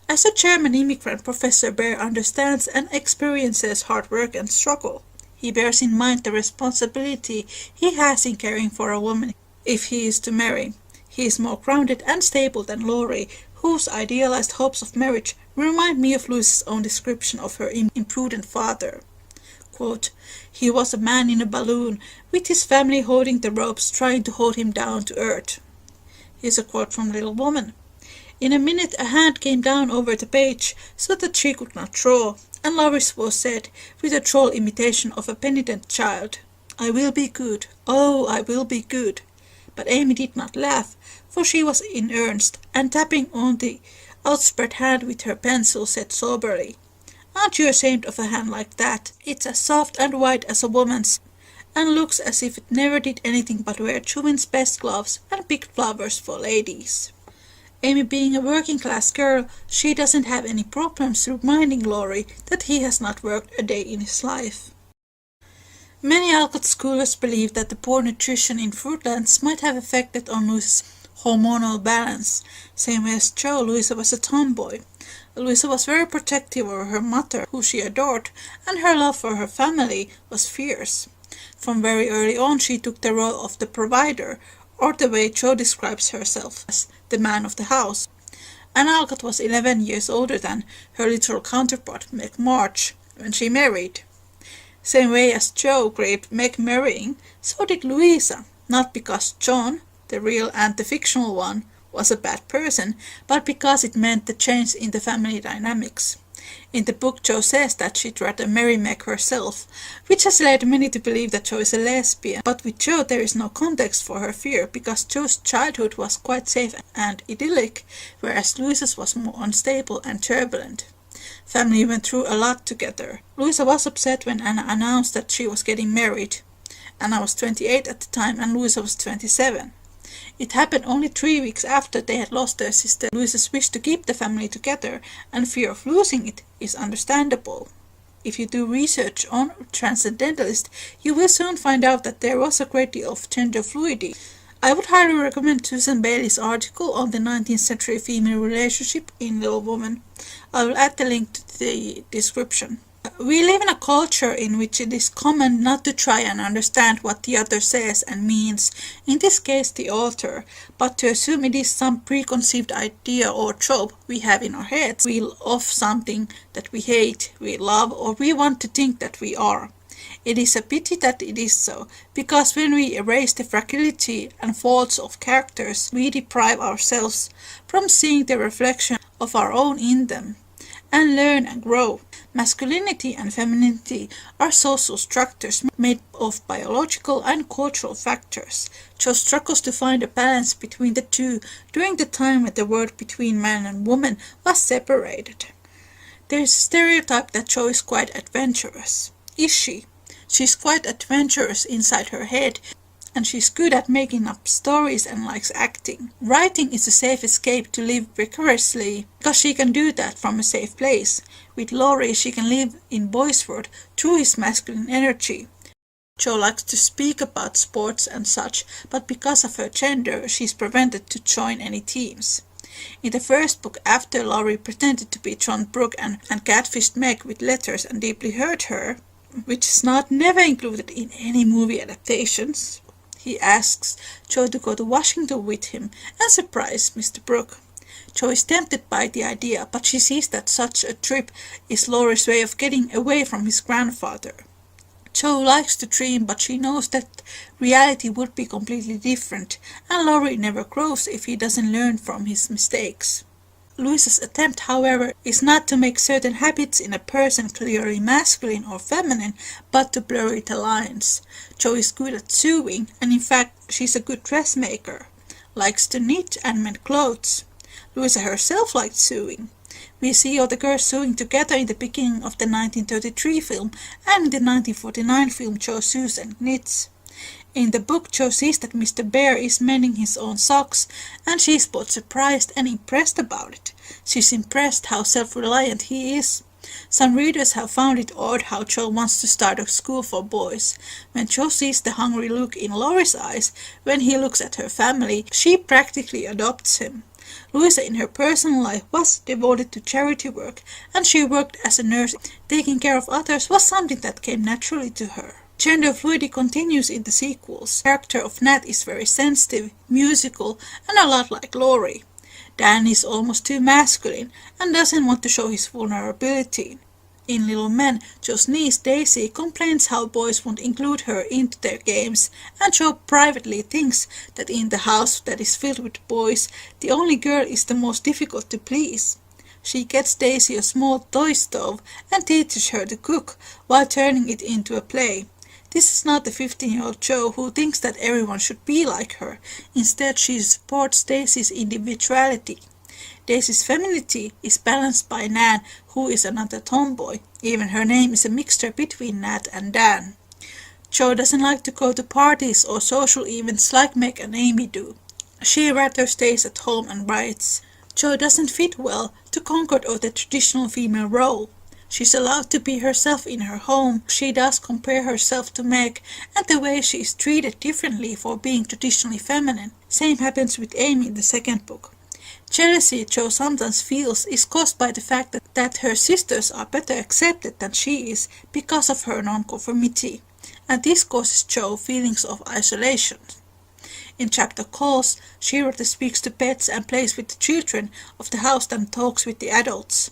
"As a German immigrant, Professor Bear understands and experiences hard work and struggle. He bears in mind the responsibility he has in caring for a woman if he is to marry. He is more grounded and stable than Laurie, whose idealized hopes of marriage remind me of Louisa's own description of her imprudent father. Quote, he was a man in a balloon, with his family holding the ropes trying to hold him down to earth." Here's a quote from Little Woman. "In a minute a hand came down over the page so that she could not draw, and Laurie's was said, with a droll imitation of a penitent child, 'I will be good, oh, I will be good.' But Amy did not laugh, for she was in earnest, and tapping on the outspread hand with her pencil said soberly, 'Aren't you ashamed of a hand like that? It's as soft and white as a woman's, and looks as if it never did anything but wear chewin's best gloves and pick flowers for ladies.' Amy being a working-class girl, she doesn't have any problems reminding Laurie that he has not worked a day in his life." Many Alcott scholars believe that the poor nutrition in Fruitlands might have affected on Louisa's hormonal balance. Same way as Joe, Louisa was a tomboy. Louisa was very protective of her mother, who she adored, and her love for her family was fierce. From very early on she took the role of the provider, or the way Jo describes herself, as the man of the house. Anne Alcott was 11 years older than her literal counterpart, Meg March, when she married. Same way as Jo craved Meg marrying, so did Louisa, not because John, the real and the fictional one, was a bad person, but because it meant the change in the family dynamics. In the book, Jo says that she'd rather marry Meg herself, which has led many to believe that Jo is a lesbian. But with Jo there is no context for her fear, because Jo's childhood was quite safe and idyllic, whereas Louisa's was more unstable and turbulent. Family went through a lot together. Louisa was upset when Anna announced that she was getting married. Anna was 28 at the time and Louisa was 27. It happened only 3 weeks after they had lost their sister. Louisa's wish to keep the family together and fear of losing it is understandable. If you do research on Transcendentalists, you will soon find out that there was a great deal of gender fluidity. I would highly recommend Susan Bailey's article on the 19th century female relationship in Little Woman. I will add the link to the description. We live in a culture in which it is common not to try and understand what the other says and means, in this case the author, but to assume it is some preconceived idea or trope we have in our heads, of something that we hate, we love, or we want to think that we are. It is a pity that it is so, because when we erase the fragility and faults of characters, we deprive ourselves from seeing the reflection of our own in them, and learn and grow. Masculinity and femininity are social structures made of biological and cultural factors. Jo struggles to find a balance between the two during the time when the world between man and woman was separated. There is a stereotype that Jo is quite adventurous. Is she? She's quite adventurous inside her head, and she's good at making up stories and likes acting. Writing is a safe escape to live vicariously, because she can do that from a safe place. With Laurie, she can live in Boy's world through his masculine energy. Jo likes to speak about sports and such, but because of her gender, she's prevented to join any teams. In the first book, after Laurie pretended to be John Brooke and catfished Meg with letters and deeply hurt her, which is never included in any movie adaptations, he asks Jo to go to Washington with him and surprise Mr. Brooke. Jo is tempted by the idea, but she sees that such a trip is Laurie's way of getting away from his grandfather. Jo likes to dream, but she knows that reality would be completely different, and Laurie never grows if he doesn't learn from his mistakes. Louisa's attempt, however, is not to make certain habits in a person clearly masculine or feminine, but to blur the lines. Jo is good at sewing, and in fact she's a good dressmaker, likes to knit and mend clothes. Louisa herself liked sewing. We see all the girls sewing together in the beginning of the 1933 film and in the 1949 film Jo sews and knits. In the book, Jo sees that Mr. Bear is mending his own socks, and she's both surprised and impressed about it. She's impressed how self-reliant he is. Some readers have found it odd how Jo wants to start a school for boys. When Jo sees the hungry look in Laurie's eyes when he looks at her family, she practically adopts him. Louisa in her personal life was devoted to charity work, and she worked as a nurse. Taking care of others was something that came naturally to her. Gender fluidity continues in the sequels. The character of Nat is very sensitive, musical, and a lot like Laurie. Dan is almost too masculine and doesn't want to show his vulnerability. In Little Men, Jo's niece Daisy complains how boys won't include her into their games, and Jo privately thinks that in the house that is filled with boys, the only girl is the most difficult to please. She gets Daisy a small toy stove and teaches her to cook while turning it into a play. This is not the 15-year-old Jo who thinks that everyone should be like her. Instead, she supports Daisy's individuality. Daisy's femininity is balanced by Nan, who is another tomboy. Even her name is a mixture between Nat and Dan. Jo doesn't like to go to parties or social events like Meg and Amy do. She rather stays at home and writes. Jo doesn't fit well to Concord or the traditional female role. She's allowed to be herself in her home. She does compare herself to Meg, and the way she is treated differently for being traditionally feminine. Same happens with Amy in the second book. Jealousy Jo sometimes feels is caused by the fact that her sisters are better accepted than she is because of her nonconformity, and this causes Jo feelings of isolation. In chapter Calls, she rather speaks to pets and plays with the children of the house than talks with the adults.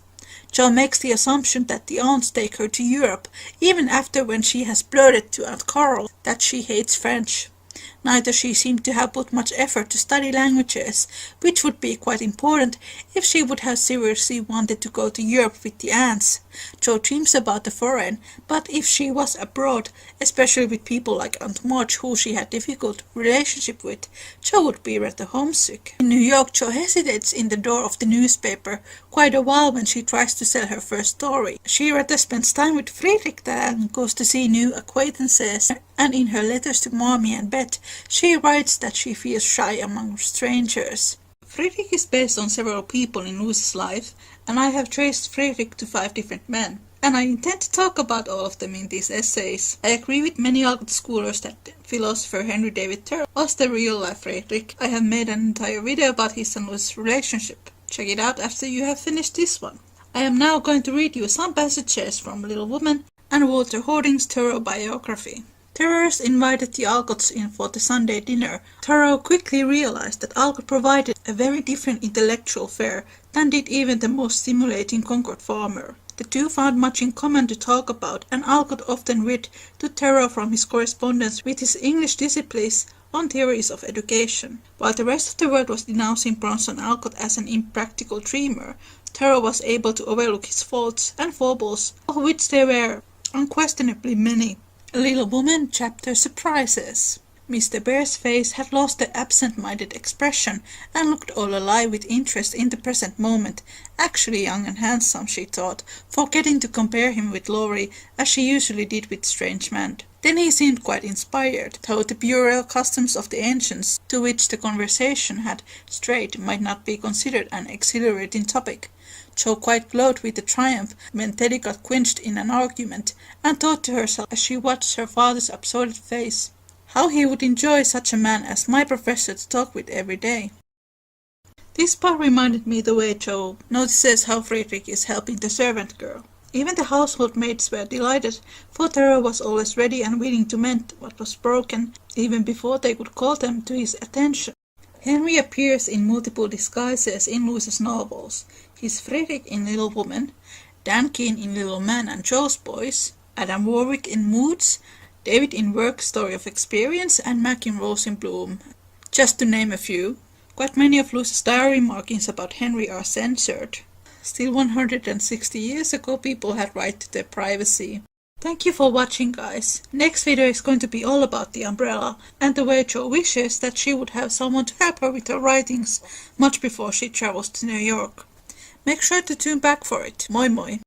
Jo makes the assumption that the aunts take her to Europe, even after when she has blurted to Aunt Carol that she hates French. Neither she seemed to have put much effort to study languages, which would be quite important if she would have seriously wanted to go to Europe with the aunts. Jo dreams about the foreign, but if she was abroad, especially with people like Aunt March who she had difficult relationship with, Jo would be rather homesick. In New York, Jo hesitates in the door of the newspaper quite a while when she tries to sell her first story. She rather spends time with Friedrich than goes to see new acquaintances, and in her letters to Mommy and Beth, she writes that she feels shy among strangers. Friedrich is based on several people in Louisa's life, and I have traced Friedrich to 5 different men, and I intend to talk about all of them in these essays. I agree with many Alcott scholars that philosopher Henry David Thoreau was the real-life Friedrich. I have made an entire video about his and Louisa's relationship. Check it out after you have finished this one. I am now going to read you some passages from Little Woman and Walter Harding's Thoreau biography. Thoreau's invited the Alcotts in for the Sunday dinner. Thoreau quickly realized that Alcott provided a very different intellectual fare than did even the most stimulating Concord farmer. The two found much in common to talk about, and Alcott often read to Thoreau from his correspondence with his English disciples on theories of education. While the rest of the world was denouncing Bronson Alcott as an impractical dreamer, Thoreau was able to overlook his faults and foibles, of which there were unquestionably many. A Little Woman chapter surprises. Mr. Bear's face had lost the absent-minded expression and looked all alive with interest in the present moment. Actually young and handsome, she thought, forgetting to compare him with Laurie as she usually did with strange men. Then he seemed quite inspired, though the puerile customs of the ancients to which the conversation had strayed might not be considered an exhilarating topic. Jo quite glowed with the triumph when Teddy got quenched in an argument, and thought to herself as she watched her father's absorbed face, how he would enjoy such a man as my professor to talk with every day. This part reminded me the way Jo notices how Friedrich is helping the servant girl. Even the household maids were delighted, for Theodore was always ready and willing to mend what was broken, even before they could call them to his attention. Henry appears in multiple disguises in Louisa's novels. He's Friedrich in Little Woman, Dan Keene in Little Man and Jo's Boys, Adam Warwick in Moods, David in Work Story of Experience, and Mac in Rose in Bloom, just to name a few. Quite many of Louisa's diary markings about Henry are censored. Still 160 years ago people had right to their privacy. Thank you for watching, guys. Next video is going to be all about the umbrella and the way Jo wishes that she would have someone to help her with her writings much before she travels to New York. Make sure to tune back for it. Moi moi!